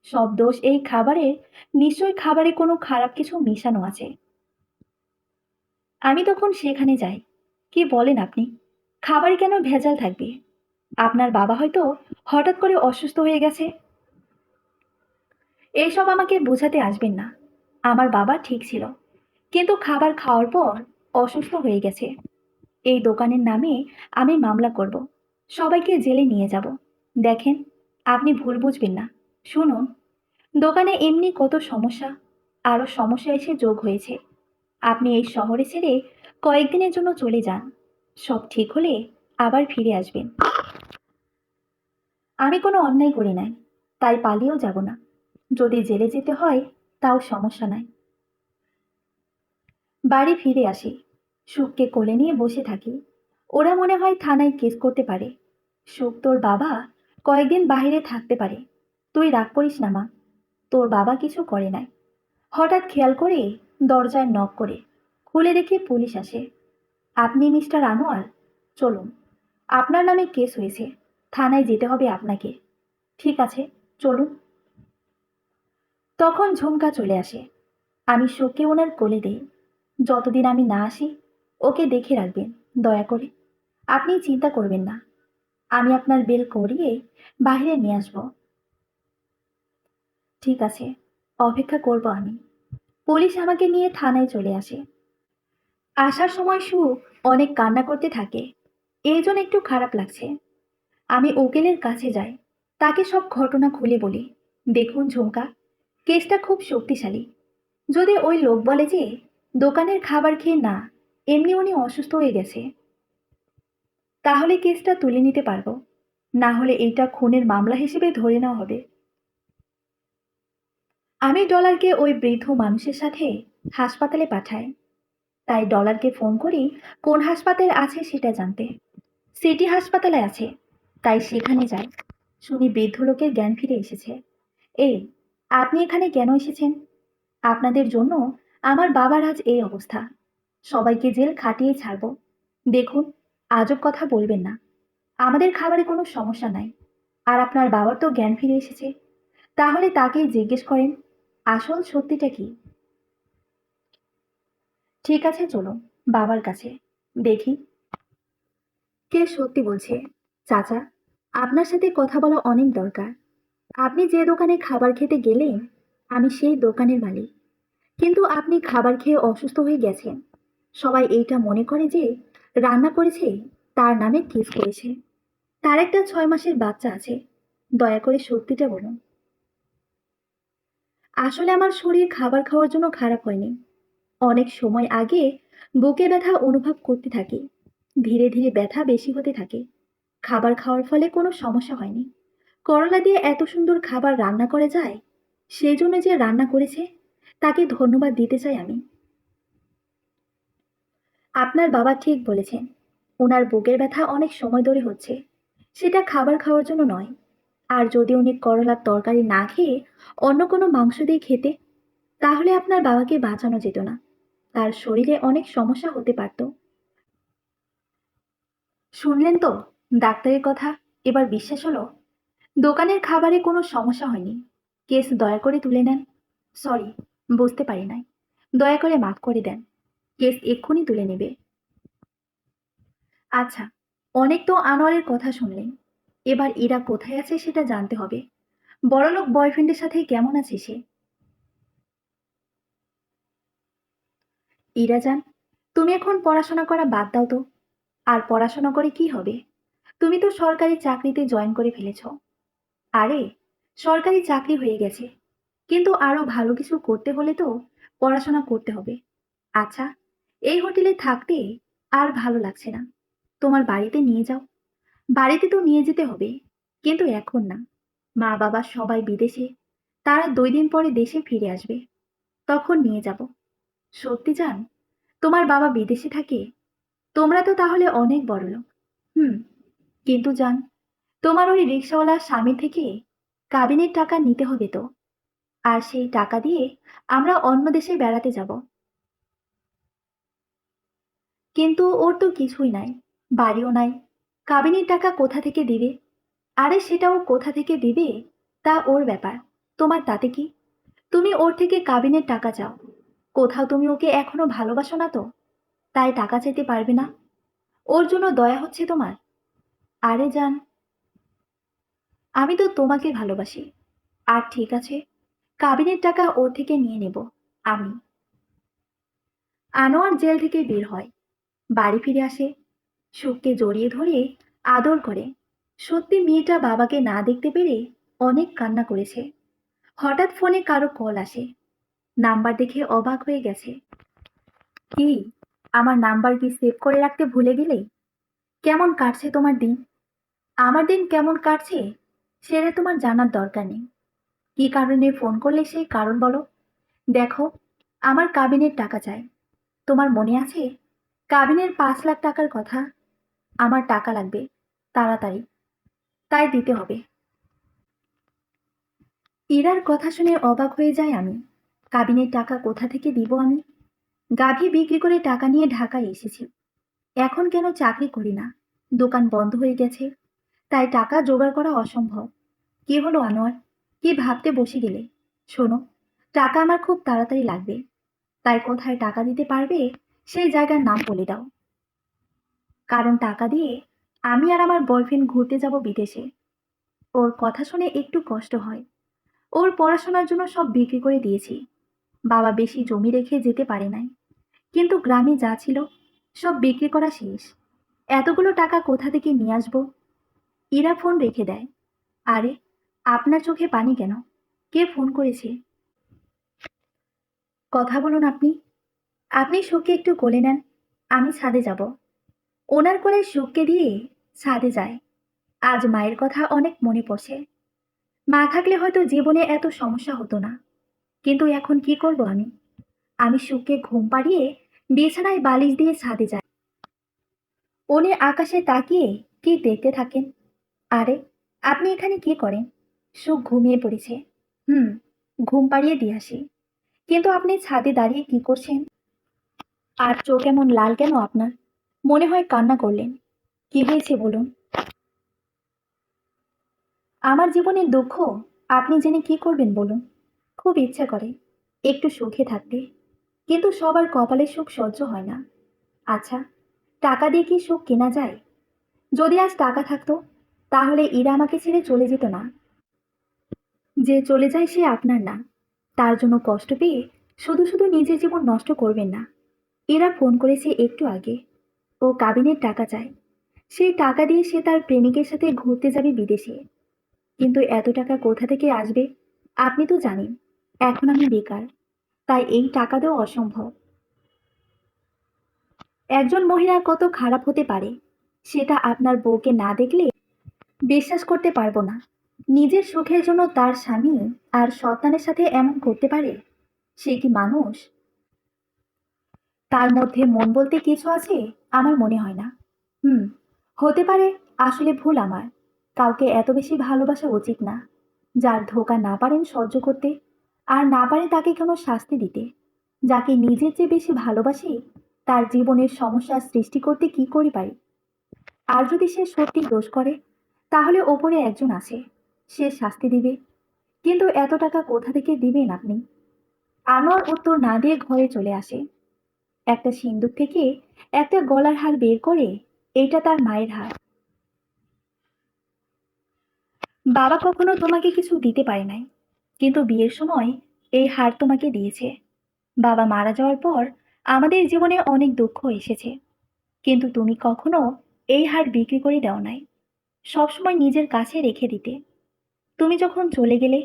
সব দোষ এই খাবারের। নিশ্চয়ই খাবারে কোনো খারাপ কিছু মেশানো আছে। আমি তখন সেখানে যাই। কি বলেন আপনি? খাবারে কেন ভেজাল থাকবে? আপনার বাবা হয়তো হঠাৎ করে অসুস্থ হয়ে গেছে। এইসব আমাকে বোঝাতে আসবেন না। আমার বাবা ঠিক ছিল, কিন্তু খাবার খাওয়ার পর অসুস্থ হয়ে গেছে। এই দোকানের নামে আমি মামলা করব, সবাইকে জেলে নিয়ে যাব। দেখেন, আপনি ভুল বুঝবেন না। শুনুন, দোকানে এমনি কত সমস্যা, আরো সমস্যা এসে যোগ হয়েছে। আপনি এই শহরে ছেড়ে কয়েকদিনের জন্য চলে যান, সব ঠিক হলে আবার ফিরে আসবেন। আমি কোনো অন্যায় করি নাই, তাই পালিয়েও যাব না। যদি জেলে যেতে হয় তাও সমস্যা নাই। বাড়ি ফিরে আসি, সুখকে কোলে নিয়ে বসে থাকি। ওরা মনে হয় থানায় কেস করতে পারে। সুখ তোর বাবা কয়েকদিন বাইরে থাকতে পারে। তুই রাগ করিস না মা, তোর বাবা কিছু করে নাই। হঠাৎ খেয়াল করে দরজায় নক করে খুলে দেখে পুলিশ আসে। আপনি মিস্টার আনোয়ার, চলুন, আপনার নামে কেস হয়েছে, থানায় যেতে হবে আপনাকে। ঠিক আছে, চলুন। তখন ঝুমকা চলে আসে। আমি শোকে ওনার কোলে দেই। যতদিন আমি না আসি ওকে দেখে রাখবেন দয়া করে। আপনি চিন্তা করবেন না, আমি আপনার বেল করিয়ে বাইরে নিয়ে আসবো। ঠিক আছে, অপেক্ষা করব আমি। পুলিশ আমাকে নিয়ে থানায় চলে আসে। আসার সময় সুখ অনেক কান্না করতে থাকে, এই জন্য একটু খারাপ লাগছে। আমি উকিলের কাছে যাই, তাকে সব ঘটনা খুলে বলি। দেখুন ঝুমকা, কেসটা খুব শক্তিশালী। যদি ওই লোক বলে যে দোকানের খাবার খেয়ে না, এমনি উনি অসুস্থ হয়ে গেছে, তাহলে কেসটা তুলে নিতে পারবো। না হলে এইটা খুনের মামলা হিসেবে ধরে নেওয়া হবে। আমি ডলারকে ওই বৃদ্ধ মানুষের সাথে হাসপাতালে পাঠাই। তাই ডলারকে ফোন করি কোন হাসপাতাল আছে সেটা জানতে। সিটি হাসপাতালে আছে, তাই সেখানে যাই। শুনি বৃদ্ধ লোকের জ্ঞান ফিরে এসেছে। এই, আপনি এখানে কেন এসেছেন? আপনাদের জন্য আমার বাবার আজ এই অবস্থা। সবাইকে জেল খাটিয়ে ছাড়বো। দেখুন, আজব কথা বলবেন না। আমাদের খাবারে কোনো সমস্যা নাই। আর আপনার বাবার তো জ্ঞান ফিরে এসেছে, তাহলে তাকেই জিজ্ঞেস করেন আসল সত্যিটা কি। ঠিক আছে, চলুন বাবার কাছে, দেখি কে সত্যি বলছে। চাচা, আপনার সাথে কথা বলা অনেক দরকার। আপনি যে দোকানে খাবার খেতে গেলেন, আমি সেই দোকানের মালিক। কিন্তু আপনি খাবার খেয়ে অসুস্থ হয়ে গেছেন। সবাই এইটা মনে করে যে রান্না করেছে তার নামে কেস করেছে। তার একটা 6 মাসের বাচ্চা আছে। দয়া করে সত্যিটা বলুন। আসলে আমার শরীর খাবার খাওয়ার জন্য খারাপ হয়নি। অনেক সময় আগে বুকে ব্যথা অনুভব করতে থাকি। ধীরে ধীরে ব্যথা বেশি হতে থাকে। খাবার খাওয়ার ফলে কোনো সমস্যা হয়নি। করলা দিয়ে এত সুন্দর খাবার রান্না করা যায়, সেই জন্য যে রান্না করেছে তাকে ধন্যবাদ দিতে চাই আমি। আপনার বাবা ঠিক বলেছেন, ওনার বুকের ব্যথা অনেক সময় ধরে হচ্ছে। সেটা খাবার খাওয়ার জন্য নয়। আর যদি উনি করলার তরকারি না খেয়ে অন্য কোনো মাংস দিয়ে খেতে, তাহলে আপনার বাবাকে বাঁচানো যেত না। তার শরীরে অনেক সমস্যা হতে পারত। শুনলেন তো ডাক্তারের কথা, এবার বিশ্বাস হলো? দোকানের খাবারে কোনো সমস্যা হয়নি। কেস দয়া করে তুলে নেন। সরি, বুঝতে পারি নাই। দয়া করে মাফ করে দেন। কেস এক্ষুনি তুলে নেবে। আচ্ছা, অনেক তো আনোয়ারের কথা শুনলেন। এবার ইরা কোথায় আছে সেটা জানতে হবে। বড়লোক বয়ফ্রেন্ডের সাথে কেমন আছে সে? ইরা জান, তুমি এখন পড়াশোনা করা বাদ দাও তো। আর পড়াশোনা করে কি হবে? তুমি তো সরকারি চাকরিতে জয়েন করে ফেলেছ। আরে, সরকারি চাকরি হয়ে গেছে, কিন্তু আরো ভালো কিছু করতে হলে তো পড়াশোনা করতে হবে। আচ্ছা, এই হোটেলে থাকতে আর ভালো লাগছে না। তোমার বাড়িতে নিয়ে যাও। বাড়িতে তো নিয়ে যেতে হবে, কিন্তু এখন না। মা বাবা সবাই বিদেশে, তারা 2 দিন পরে দেশে ফিরে আসবে, তখন নিয়ে যাব। সত্যি জান, তোমার বাবা বিদেশে থাকে? তোমরা তো তাহলে অনেক বড় লোক। হুম, কিন্তু জান, তোমার ওই রিক্সাওয়ালা স্বামী থেকে কাবিনের টাকা নিতে হবে তো। আর সেই টাকা দিয়ে আমরা অন্য দেশে বেড়াতে যাব। কিন্তু ওর তো কিছুই নাই, বাড়িও নাই। কাবিনের টাকা কোথা থেকে দিবে? আরে সেটাও কোথা থেকে দিবে তা ওর ব্যাপার, তোমার তাতে কি? তুমি ওর থেকে কাবিনের টাকা চাও। কোথাও তুমি ওকে এখনো ভালোবাসো না তো, তাই টাকা চাইতে পারবে না? ওর জন্য দয়া হচ্ছে তোমার? আরে জান, আমি তো তোমাকে ভালোবাসি। আর ঠিক আছে, কাবিনের টাকা ওর থেকে নিয়ে নেব আমি। আনোয়ার জেল থেকে বের হয়, বাড়ি ফিরে আসে, সুখকে জড়িয়ে ধরে আদর করে। সত্যি মেয়েটা বাবাকে না দেখতে পেরে অনেক কান্না করেছে। হঠাৎ ফোনে কারো কল আসে। নাম্বার দেখে অবাক হয়ে গেছে। কি, আমার নাম্বার কি সেভ করে রাখতে ভুলে গেলে? কেমন কাটছে তোমার দিন? আমার দিন কেমন কাটছে সেটা তোমার জানার দরকার নেই। কি কারণে ফোন করলে সেই কারণ বলো। দেখো, আমার কাবিনের টাকা চাই। তোমার মনে আছে কাবিনের 5 লাখ টাকার কথা? আমার টাকা লাগবে তাড়াতাড়ি, তাই দিতে হবে। ইরার কথা শুনে অবাক হয়ে যায় আমি। কাবিনের টাকা কোথা থেকে দিব আমি? গাভী বিক্রি করে টাকা নিয়ে ঢাকায় এসেছি। এখন কেন চাকরি করি না? দোকান বন্ধ হয়ে গেছে, তাই টাকা জোগাড় করা অসম্ভব। কি হলো আনোয়ার? কি ভাবতে বসে গেলে? শোনো, টাকা আমার খুব তাড়াতাড়ি লাগবে, তাই কোথায় টাকা দিতে পারবে সেই জায়গার নাম বলে দাও। কারণ টাকা দিয়ে আমি আর আমার বয়ফ্রেন্ড ঘুরতে যাব বিদেশে। ওর কথা শুনে একটু কষ্ট হয়। ওর পড়াশোনার জন্য সব বিক্রি করে দিয়েছি। বাবা বেশি জমি রেখে যেতে পারে নাই, কিন্তু গ্রামে যা ছিল সব বিক্রি করা শেষ। এতগুলো টাকা কোথা থেকে নিয়ে আসবো? ইরা ফোন রেখে দেয়। আরে, আপনার চোখে পানি কেন? কে ফোন করেছে? কথা বলুন আপনি। আপনি সুখকে একটু কোলে নেন, আমি ছাদে যাব। ওনার কোলে সুখকে দিয়ে ছাদে যায়। আজ মায়ের কথা অনেক মনে পড়ছে। মা থাকলে হয়তো জীবনে এত সমস্যা হতো না। কিন্তু এখন কি করব আমি? আমি সুখকে ঘুম পাড়িয়ে বিছানায় বালিশ দিয়ে ছাদে যাই। উনি আকাশে তাকিয়ে কি দেখতে থাকেন। আরে, আপনি এখানে কি করেন? সুখ ঘুমিয়ে পড়েছে। হুম, ঘুম পাড়িয়ে দিয়ে আসি। কিন্তু আপনি ছাদে দাঁড়িয়ে কি করছেন? আর চোখ এমন লাল কেন আপনার? মনে হয় কান্না করলেন। কি হয়েছে বলুন? আমার জীবনের দুঃখ আপনি জেনে কি করবেন বলুন? খুব ইচ্ছা করে একটু সুখে থাকতে, কিন্তু সবার কপালে সুখ সহ্য হয় না। আচ্ছা, টাকা দিয়ে কি সুখ কেনা যায়? যদি আজ টাকা থাকতো, তাহলে ইরা আমাকে ছেড়ে চলে যেত না। যে চলে যায় সে আপনার না। তার জন্য কষ্ট পেয়ে শুধু শুধু নিজের জীবন নষ্ট করবেন না। এরা ফোন করেছে একটু আগে। ও কাবিনের টাকা চায়। সেই টাকা দিয়ে সে তার প্রেমিকের সাথে ঘুরতে যাবে বিদেশে। কিন্তু এত টাকা কোথা থেকে আসবে? আপনি তো জানেন এখন আমি বেকার, তাই এই টাকা দেওয়া অসম্ভব। একজন মহিলা কত খারাপ হতে পারে সেটা আপনার বউকে না দেখলে বিশ্বাস করতে পারবো না। নিজের সুখের জন্য তার স্বামী আর সন্তানের সাথে এমন করতে পারে? সে কি মানুষ? তার মধ্যে মন বলতে কিছু আছে? আমার মনে হয় না। হুম, হতে পারে। আসলে ভুল আমার। কাউকে এত বেশি ভালোবাসা উচিত না। যার ধোঁকা না পারেন সহ্য করতে, আর না পারে তাকে কোনো শাস্তি দিতে। যাকে নিজের চেয়ে বেশি ভালোবাসি, তার জীবনের সমস্যার সৃষ্টি করতে কি করে পারি? আর যদি সে সত্যি দোষ করে, তাহলে ওপরে একজন আছে, সে শাস্তি দিবে। কিন্তু এত টাকা কোথা থেকে দিবেন আপনি? আনোয়ার উত্তর না দিয়ে ঘরে চলে আসে। একটা সিন্দুক থেকে একটা গলার হার বের করে, এটা তার মায়ের হার। বাবা কখনো তোমাকে কিছু দিতে পারে নাই, কিন্তু বিয়ের সময় এই হার তোমাকে দিয়েছে। বাবা মারা যাওয়ার পর আমাদের জীবনে অনেক দুঃখ এসেছে, কিন্তু তুমি কখনো এই হার বিক্রি করে দাও নাই। সবসময় নিজের কাছে রেখে দিতে। তুমি যখন চলে গেলে,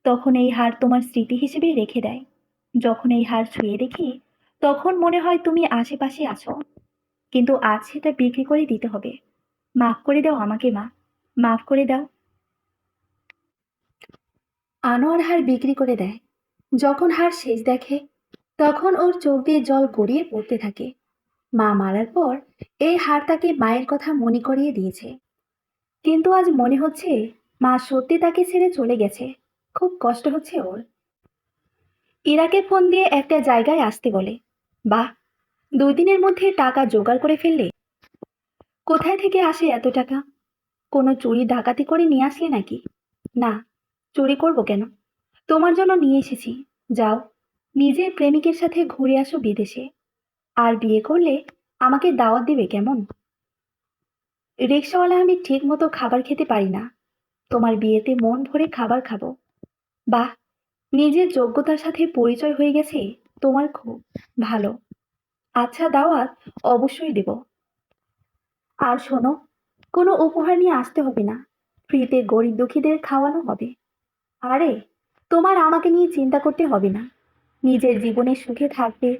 তখন এই হার তোমার স্মৃতি হিসেবে রেখে দেয়। যখন এই হার ছুঁয়ে দেখি, তখন মনে হয় তুমি আশেপাশে আছো। কিন্তু আজ সেটা বিক্রি করে দিতে হবে। মাফ করে দাও আমাকে মা, মাফ করে দাও। আনোয়ার হার বিক্রি করে দেয়। যখন হার শেষ দেখে, তখন ওর চোখ দিয়ে জল গড়িয়ে পড়তে থাকে। মা মারার পর এই হার তাকে মায়ের কথা মনে করিয়ে দিয়েছে। কিন্তু আজ মনে হচ্ছে মা সত্যি তাকে ছেড়ে চলে গেছে। খুব কষ্ট হচ্ছে ওর। ইরাকে ফোন দিয়ে একটা জায়গায় আসতে বলে। বাহ, 2 দিনের মধ্যে টাকা জোগাড় করে ফেললে। কোথায় থেকে আসে এত টাকা? কোনো চুরি ডাকাতি করে নিয়ে আসলে নাকি? না, চুরি করব কেন? তোমার জন্য নিয়ে এসেছি। যাও, নিজের প্রেমিকের সাথে ঘুরে আসো বিদেশে। আর বিয়ে করলে আমাকে দাওয়াত দিবে কেমন? রিক্সাওয়ালা আমি ঠিক মতো খাবার খেতে পারি না। তোমার বিয়েতে মন ভরে খাবার খাবো। বাহ, নিজের যোগ্যতার সাথে পরিচয় হয়ে গেছে তোমার, খুব ভালো। আচ্ছা, দাওয়াত অবশ্যই দেব। আর শোনো, কোনো উপহার নিয়ে আসতে হবে না। ফ্রিতে গরিব দুঃখীদের খাওয়ানো হবে। আরে, তোমার আমাকে নিয়ে চিন্তা করতে হবে না। নিজের জীবনে সুখে থাকবে।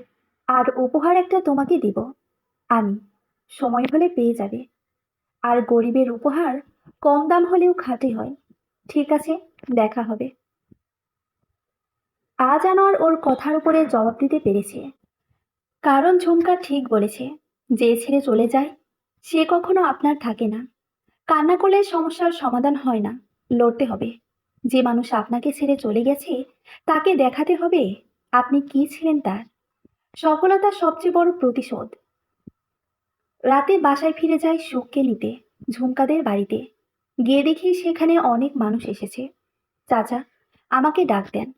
আর উপহার একটা তোমাকে দিব আমি। সময় হলে পেয়ে যাবে। আর গরিবের উপহার কম দাম হলেও খাঁটি হয়। ঠিক আছে, দেখা হবে। আজ আনোয়ার ওর কথার উপরে জবাব দিতে পেরেছে। কারণ ঝুমকা ঠিক বলেছে, যে ছেড়ে চলে যায় সে কখনো আপনার থাকে না। কান্না করলে সমস্যার সমাধান হয় না, লড়তে হবে। যে মানুষ আপনাকে ছেড়ে চলে গেছে তাকে দেখাতে হবে আপনি কি ছিলেন তার। সফলতার সবচেয়ে বড় প্রতিশোধ। রাতে বাসায় ফিরে যাই সুখকে নিতে, ঝুমকাদের বাড়িতে। গিয়ে দেখি সেখানে অনেক মানুষ এসেছে। চাচা আমাকে ডাক দেন।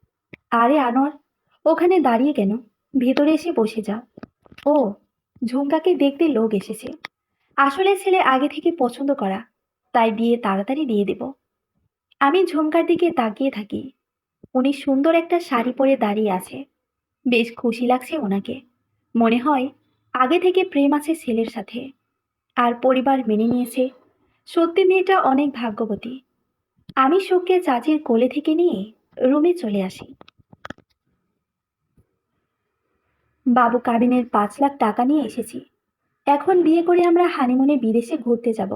আরে আনোয়ার, ওখানে দাঁড়িয়ে কেন? ভেতরে এসে বসে যাও। ও, ঝুমকাকে দেখতে লোক এসেছে। আসলে ছেলে আগে থেকে পছন্দ করা, তাই বিয়ে তাড়াতাড়ি দিয়ে দেব। আমি ঝুমকার দিকে তাকিয়ে থাকি। উনি সুন্দর একটা শাড়ি পরে দাঁড়িয়ে আছে। বেশ খুশি লাগছে ওনাকে। মনে হয় আগে থেকে প্রেম আছে ছেলের সাথে, আর পরিবার মেনে নিয়েছে। সত্যি মেয়েটা অনেক ভাগ্যবতী। আমি সুখকে চাচির কোলে থেকে নিয়ে রুমে চলে আসি। বাবু কাবিনের 5 লাখ টাকা নিয়ে এসেছি। এখন বিয়ে করে আমরা হানিমুনে বিদেশে ঘুরতে যাব।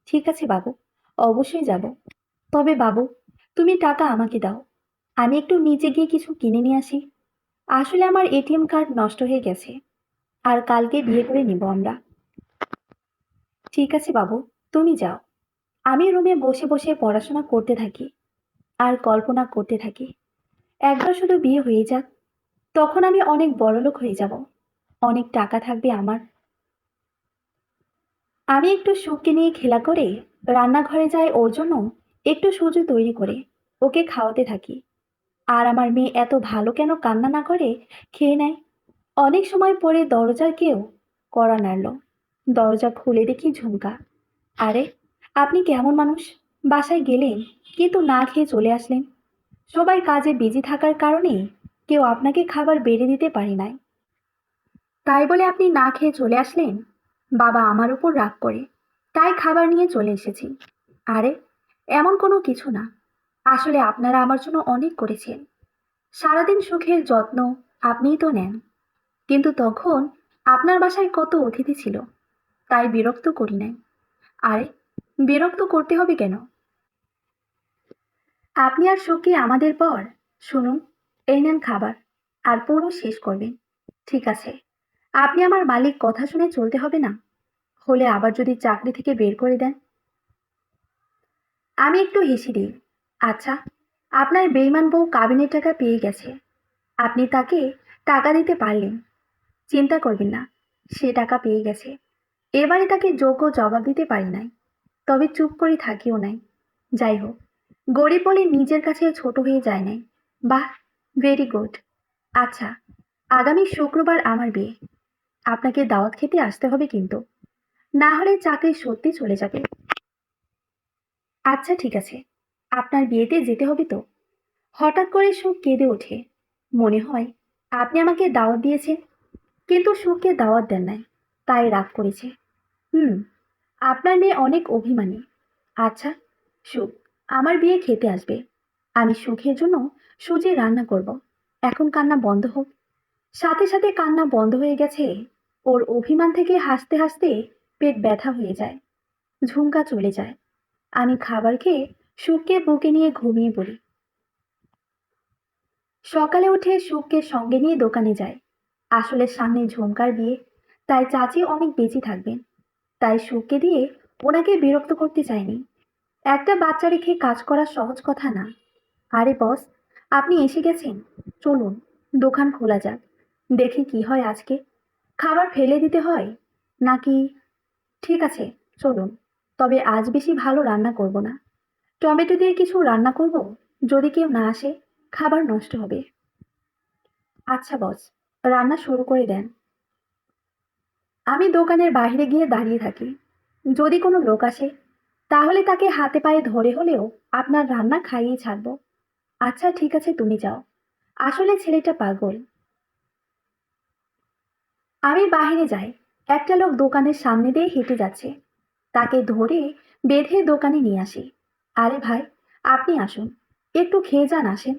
ঠিক আছে বাবু, অবশ্যই যাব। তবে বাবু, তুমি টাকা আমাকে দাও। আমি একটু নিচে গিয়ে কিছু কিনে নিয়ে আসি। আসলে আমার এটিএম কার্ড নষ্ট হয়ে গেছে, আর কালকে বিয়ে করে নিব আমরা। ঠিক আছে বাবু, তুমি যাও। আমি রুমে বসে বসে পড়াশোনা করতে থাকি আর কল্পনা করতে থাকি। একবার শুধু বিয়ে হয়ে যাক, তখন আমি অনেক বড়লোক হয়ে যাব। অনেক টাকা থাকবে আমার। আমি একটু সুখকে নিয়ে খেলা করে রান্নাঘরে যাই ওর জন্য একটু সুজি তৈরি করে ওকে খাওয়াতে থাকি। আর আমার মেয়ে এত ভালো কেন কান্না না করে খেয়ে নেয়। অনেক সময় পরে দরজার কেউ কড়া নাড়ল। দরজা খুলে দেখি ঝুমকা। আরে, আপনি কেমন মানুষ? বাসায় গেলেন কিন্তু না খেয়ে চলে আসলেন। সবাই কাজে বিজি থাকার কারণে কেউ আপনাকে খাবার বেড়ে দিতে পারে নাই, তাই বলে আপনি না খেয়ে চলে আসলেন। বাবা আমার উপর রাগ করে, তাই খাবার নিয়ে চলে এসেছি। আরে, এমন কোনো কিছু না। আসলে আপনারা আমার জন্য অনেক করেছেন। সারাদিন সুখের যত্ন আপনিই তো নেন। কিন্তু তখন আপনার বাসায় কত অতিথি ছিল, তাই বিরক্ত করি নাই। আরে, বিরক্ত করতে হবে কেন? আপনি আর সুখী আমাদের পর। শুনুন, এই নেন খাবার, আর পুরো শেষ করবেন। ঠিক আছে, আপনি আমার মালিক কথা শুনে চলতে হবে না, হলে আবার যদি চাকরি থেকে বের করে দেন। আমি একটু হেসে দিই। আচ্ছা, আপনার বেইমান বউ কাবিনের টাকা পেয়ে গেছে। আপনি তাকে টাকা দিতে পারলেন। চিন্তা করবেন না, সে টাকা পেয়ে গেছে। এবারে তাকে যোগ্য জবাব দিতে পারি নাই, তবে চুপ করে থাকিও নাই। যাই হোক, গরিব বলে নিজের কাছে ছোট হয়ে যায় নাই। বাহ, ভেরি গুড। আচ্ছা, আগামী শুক্রবার আমার বিয়ে। আপনাকে দাওয়াত খেতে আসতে হবে কিন্তু, না হলে চাকরি সত্যি চলে যাবে। আচ্ছা ঠিক আছে, আপনার বিয়েতে যেতে হবে তো। হঠাৎ করে সুখ কেঁদে ওঠে। মনে হয় আপনি আমাকে দাওয়াত দিয়েছেন, কিন্তু সুখকে দাওয়াত দেন নাই, তাই রাগ করেছে। হুম, আপনার মেয়ে অনেক অভিমানী। আচ্ছা সুখ, আমার বিয়ে খেতে আসবে। আমি সুখের জন্য সুজি রান্না করব। এখন কান্না বন্ধ হোক। সাথে সাথে কান্না বন্ধ হয়ে গেছে। ওর অভিমান থেকে হাসতে হাসতে পেট ব্যথা হয়ে যায়। ঝুমকা চলে যায়। আমি খাবার খেয়ে সুখকে বুকে নিয়ে ঘুমিয়ে পড়ি। সকালে উঠে সুখকে সঙ্গে নিয়ে দোকানে যায়। আসলে সামনে ঝুমকার বিয়ে, তাই চাচি অনেক বেঁচে থাকবেন। তাই সুখকে দিয়ে ওনাকে বিরক্ত করতে চাইনি। একটা বাচ্চা রেখে কাজ করা সহজ কথা না। আরে বস, আপনি এসে গেছেন। চলুন, দোকান খোলা যাক। দেখি কি হয় আজকে। খাবার ফেলে দিতে হয় নাকি? ঠিক আছে, চলুন। তবে আজ বেশি ভালো রান্না করব না। টমেটো দিয়ে কিছু রান্না করব। যদি কেউ না আসে, খাবার নষ্ট হবে। আচ্ছা বস, রান্না শুরু করে দেন। আমি দোকানের বাইরে গিয়ে দাঁড়িয়ে থাকি। যদি কোনো লোক আসে, তাহলে তাকে হাতে পায়ে ধরে হলেও আপনার রান্না খাইয়ে ছাড়বো। আচ্ছা ঠিক আছে, তুমি যাও। আসলে ছেলেটা পাগল। আমি বাইরে যাই। একটা লোক দোকানের সামনে দিয়ে হেঁটে যাচ্ছে। তাকে ধরে বেঁধে দোকানে নিয়ে আসি। আরে ভাই, আপনি আসুন, একটু খেয়ে যান, আসেন।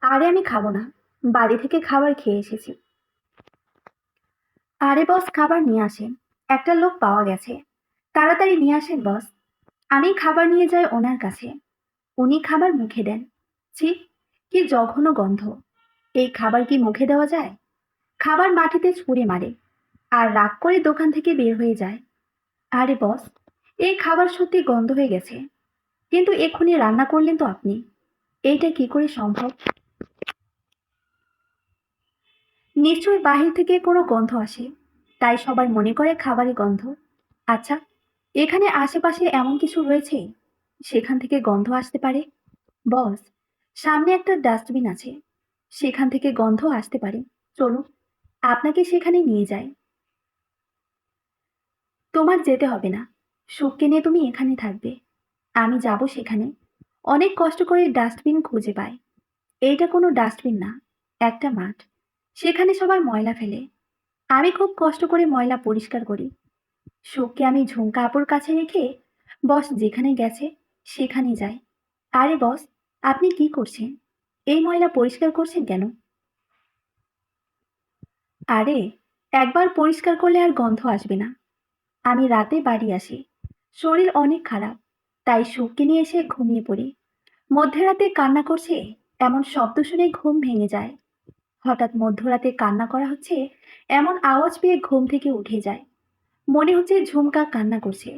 আরে আমি খাবো না, বাড়ি থেকে খাবার খেয়ে এসেছি। আরে বস, খাবার নিয়ে আসেন। একটা লোক পাওয়া গেছে, তাড়াতাড়ি নিয়ে আসেন বস। আমি খাবার নিয়ে যাই ওনার কাছে। উনি খাবার মুখে দেন। ছি, কি জঘন্য গন্ধ! এই খাবার কি মুখে দেওয়া যায়? খাবার মাটিতে ছুঁড়ে মারে আর রাগ করে দোকান থেকে বের হয়ে যায়। আরে বস, এই খাবার সত্যি গন্ধ হয়ে গেছে, কিন্তু এক্ষুনি রান্না করলেন তো আপনি। এইটা কি করে সম্ভব? নিশ্চয়ই বাহির থেকে কোনো গন্ধ আসে, তাই সবাই মনে করে খাবারের গন্ধ। আচ্ছা, এখানে আশেপাশে এমন কিছু রয়েছে সেখান থেকে গন্ধ আসতে পারে? বস, সামনে একটা ডাস্টবিন আছে, সেখান থেকে গন্ধ আসতে পারে। চলুন, আপনাকে সেখানে নিয়ে যাই। তোমার যেতে হবে না, সুখকে নিয়ে তুমি এখানে থাকবে। আমি যাব সেখানে। অনেক কষ্ট করে ডাস্টবিন খুঁজে পাই। এইটা কোনো ডাস্টবিন না, একটা মাঠ। সেখানে সবাই ময়লা ফেলে। আমি খুব কষ্ট করে ময়লা পরিষ্কার করি। সুখকে আমি ঝুমকা আপুর কাছে রেখে বস যেখানে গেছে সেখানে যাই। আরে বস, আপনি কি করছেন? এই ময়লা পরিষ্কার করছেন কেন? আরে, একবার পরিষ্কার করলে আর গন্ধ আসবে না। আমি রাতে বাড়ি আসি, শরীর অনেক খারাপ, তাই সুখকে নিয়ে এসে ঘুমিয়ে পড়ি। মধ্যরাতে কান্না করছে এমন শব্দ শুনে ঘুম ভেঙে যায়। হঠাৎ মধ্যরাতে কান্না করা হচ্ছে এমন আওয়াজ পেয়ে ঘুম থেকে উঠে যায়। মনে হচ্ছে ঝুমকা কান্না করছে।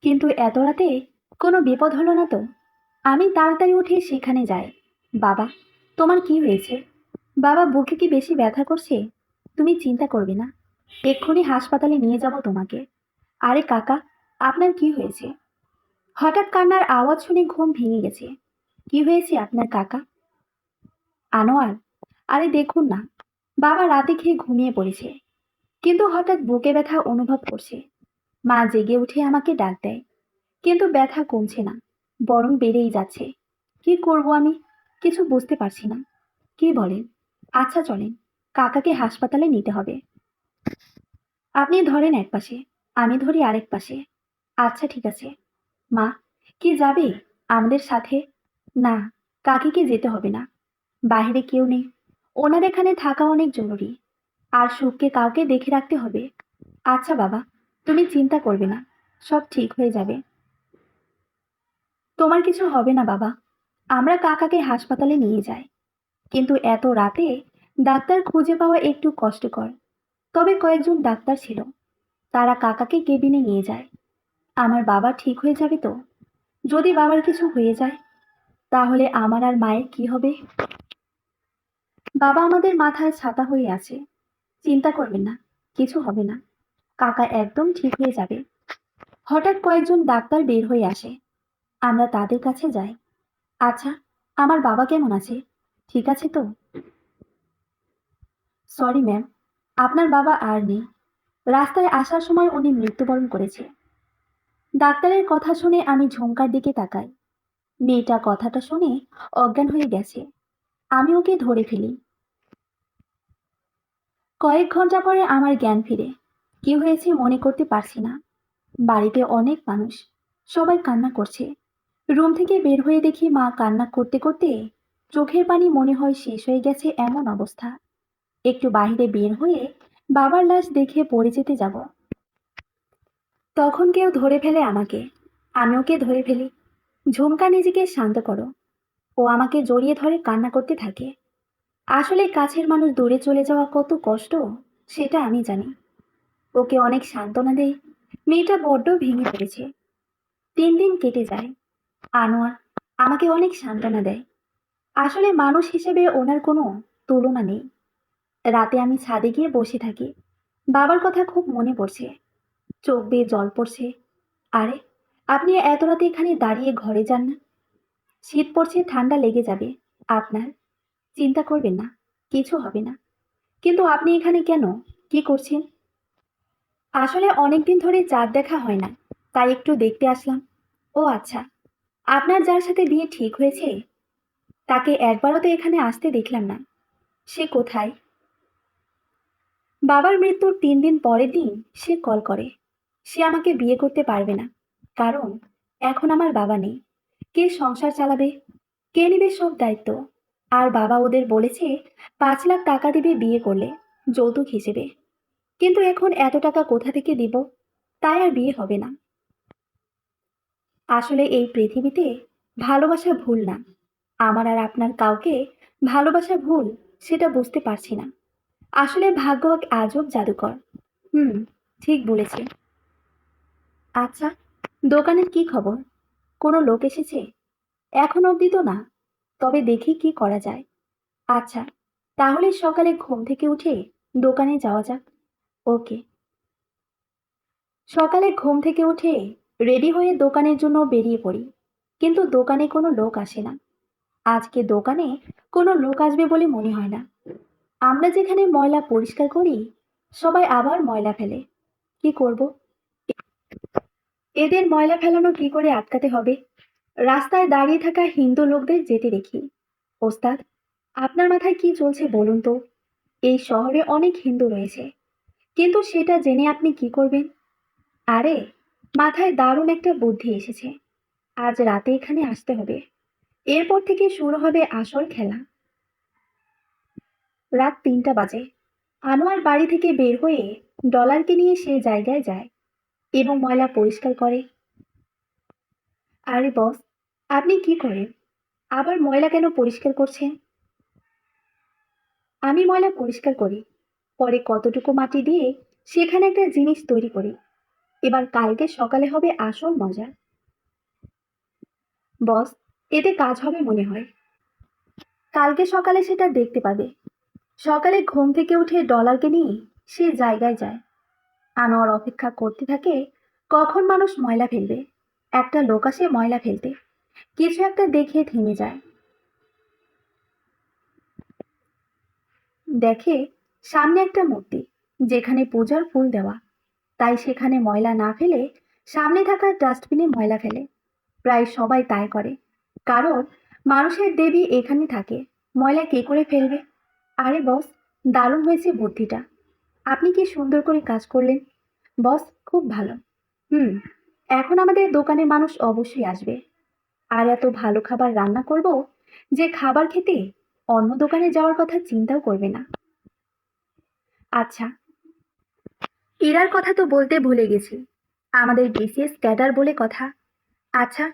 কিন্তু এত রাতে কোনো বিপদ হলো না তো? আমি তাড়াতাড়ি উঠে সেখানে যাই। বাবা, তোমার কি হয়েছে? বাবা, বুকে কি বেশি ব্যথা করছে? তুমি চিন্তা করবে না, এক্ষুনি হাসপাতালে নিয়ে যাব তোমাকে। আরে কাকা, আপনার কি হয়েছে? হঠাৎ কান্নার আওয়াজ শুনে ঘুম ভেঙে গেছে। কি হয়েছে আপনার কাকা? আনোয়ার, আরে দেখুন না, বাবা রাতে খেয়ে ঘুমিয়ে পড়েছে, কিন্তু হঠাৎ বুকে ব্যথা অনুভব করছে। মা জেগে উঠে আমাকে ডাক দেয়, কিন্তু ব্যথা কমছে না, বরং বেড়েই যাচ্ছে। কি করব আমি, কিছু বুঝতে পারছি না। কি বলেন? আচ্ছা চলেন, কাকাকে হাসপাতালে নিতে হবে। আপনি ধরেন এক পাশে, আমি ধরি আরেক পাশে। আচ্ছা ঠিক আছে। মা, কি যাবে আমাদের সাথে? না, কাকিকে যেতে হবে না, বাইরে কেউ নেই, ওনার এখানে থাকা অনেক জরুরি। আর সুখকে কাউকে দেখে রাখতে হবে। আচ্ছা বাবা, তুমি চিন্তা করবে না, সব ঠিক হয়ে যাবে। তোমার কিছু হবে না বাবা, আমরা কাকাকে হাসপাতালে নিয়ে যাই। কিন্তু এত রাতে ডাক্তার খুঁজে পাওয়া একটু কষ্টকর। তবে কয়েকজন ডাক্তার ছিল, তারা কাকাকে কেবিনে নিয়ে যায়। আমার বাবা ঠিক হয়ে যাবে তো? যদি বাবার কিছু হয়ে যায়, তাহলে আমার আর মায়ের কি হবে? বাবা আমাদের মাথায় ছাতা হয়ে আছে, চিন্তা করবেন না, কিছু হবে না, কাকা একদম ঠিক হয়ে যাবে। হঠাৎ কয়েকজন ডাক্তার বের হয়ে আসে, আমরা তাদের কাছে যাই। আচ্ছা, আমার বাবা কেমন আছে? ঠিক আছে তো? সরি ম্যাম, আপনার বাবা আর নেই, রাস্তায় আসার সময় উনি মৃত্যুবরণ করেছে। ডাক্তারের কথা শুনে আমি ঝুমকার দিকে তাকাই। মেয়েটা কথাটা শুনে অজ্ঞান হয়ে গেছে। আমি ওকে ধরে ফেলি। কয়েক ঘন্টা পরে আমার জ্ঞান ফিরে। কি হয়েছে মনে করতে পারছি না। বাড়িতে অনেক মানুষ, সবাই কান্না করছে। রুম থেকে বের হয়ে দেখি মা কান্না করতে করতে চোখের পানি মনে হয় শেষ হয়ে গেছে এমন অবস্থা। একটু বাইরে বের হয়ে বাবার লাশ দেখে পড়ে যেতে যাব, তখন কেউ ধরে ফেলে আমাকে। আমি ওকে ধরে ফেলি। ঝুমকা, নিজেকে শান্ত করো। ও আমাকে জড়িয়ে ধরে কান্না করতে থাকে। আসলে কাছের মানুষ দূরে চলে যাওয়া কত কষ্ট, সেটা আমি জানি। ওকে অনেক সান্ত্বনা দেই। মেয়েটা বড্ড ভেঙে পড়েছে। 3 দিন কেটে যায়। আনোয়ার আমাকে অনেক সান্ত্বনা দেয়। আসলে মানুষ হিসেবে ওনার কোনো তুলনা নেই। রাতে আমি ছাদে গিয়ে বসে থাকি, বাবার কথা খুব মনে পড়ছে, চোখ বেয়ে জল পড়ছে। আরে, আপনি এত রাতে এখানে দাঁড়িয়ে ঘরে যান না? শীত পড়ছে, ঠান্ডা লেগে যাবে আপনার। চিন্তা করবেন না, কিছু হবে না। কিন্তু আপনি এখানে কেন, কি করছেন? আসলে অনেকদিন ধরে চাঁদ দেখা হয় না, তাই একটু দেখতে আসলাম। ও আচ্ছা, আপনার যার সাথে বিয়ে ঠিক হয়েছে, তাকে একবারও তো এখানে আসতে দেখলাম না। সে কোথায়? বাবার মৃত্যুর 3 দিন পরের দিন সে কল করে। সে আমাকে বিয়ে করতে পারবে না, কারণ এখন আমার বাবা নেই। কে সংসার চালাবে, কে নেবে সব দায়িত্ব? আর বাবা ওদের বলেছে 5 লাখ টাকা দিবে বিয়ে করলে, যৌতুক হিসেবে। কিন্তু এখন এত টাকা কোথা থেকে দিব? তাই আর বিয়ে হবে না। আসলে এই পৃথিবীতে ভালোবাসা ভুল না। আমার আর আপনার কাউকে ভালোবাসা ভুল, সেটা বুঝতে পারছি না। আসলে ভাগ্য এক আজব জাদুকর। হুম, ঠিক বলেছে। আচ্ছা, দোকানের কি খবর? কোনো লোক এসেছে? এখন অবধি তো না, তবে দেখি কি করা যায়। আচ্ছা, তাহলে সকালে ঘুম থেকে উঠে দোকানে যাওয়া যাক। ওকে। সকালে ঘুম থেকে উঠে রেডি হয়ে দোকানের জন্য বেরিয়ে পড়ি, কিন্তু দোকানে কোনো লোক আসে না। আজকে দোকানে কোনো লোক আসবে বলে মনে হয় না। আমরা যেখানে ময়লা পরিষ্কার করি, সবাই আবার ময়লা ফেলে। কি করব? এদের ময়লা ফেলানো কি করে আটকাতে হবে? রাস্তায় দাঁড়িয়ে থাকা হিন্দু লোকদের যেতে দেখি। ওস্তাদ, আপনার মাথায় কি চলছে বলুন তো? এই শহরে অনেক হিন্দু রয়েছে, কিন্তু সেটা জেনে আপনি কি করবেন? আরে, মাথায় দারুণ একটা বুদ্ধি এসেছে। আজ রাতে এখানে আসতে হবে। এরপর থেকে শুরু হবে আসল খেলা। রাত ৩টা বাজে। আনোয়ার বাড়ি থেকে বের হয়ে ডলারকে নিয়ে সে জায়গায় যায় এবং ময়লা পরিষ্কার করে। আরে বস, আপনি কি করেন? আবার ময়লা কেন পরিষ্কার করছেন? আমি ময়লা পরিষ্কার করি, পরে কতটুকু মাটি দিয়ে সেখানে একটা জিনিস তৈরি করি। এবার কালকে সকালে হবে আসল মজা। বস, এতে কাজ হবে মনে হয়। কালকে সকালে সেটা দেখতে পাবে। সকালে ঘুম থেকে উঠে ডলারকে নিয়ে সে জায়গায় যায়। আনোয়ার অপেক্ষা করতে থাকে কখন মানুষ ময়লা ফেলবে। একটা লোক আসে ময়লা ফেলতে, কিছু একটা দেখে থেমে যায়। দেখে সামনে একটা মূর্তি, যেখানে পূজার ফুল দেওয়া। তাই সেখানে ময়লা না ফেলে সামনে থাকা ডাস্টবিনে ময়লা ফেলে। প্রায় সবাই তাই করে, কারণ মানুষের দেবী এখানে থাকে, ময়লা কে করে ফেলবে? আরে বস, দারুণ হয়েছে বুদ্ধিটা। আপনি কি সুন্দর করে কাজ করলেন। বস, খুব ভালো। হুম, এখন আমাদের দোকানে মানুষ অবশ্যই আসবে। আর এত ভালো খাবার রান্না করব যে খাবার খেতে অন্য দোকানে যাওয়ার কথা চিন্তাও করবে না। আচ্ছা, এরার কথা তো বলতে ভুলে গেছি। আমাদের বিসিএস ক্যাডার বলে কথা। আচ্ছা,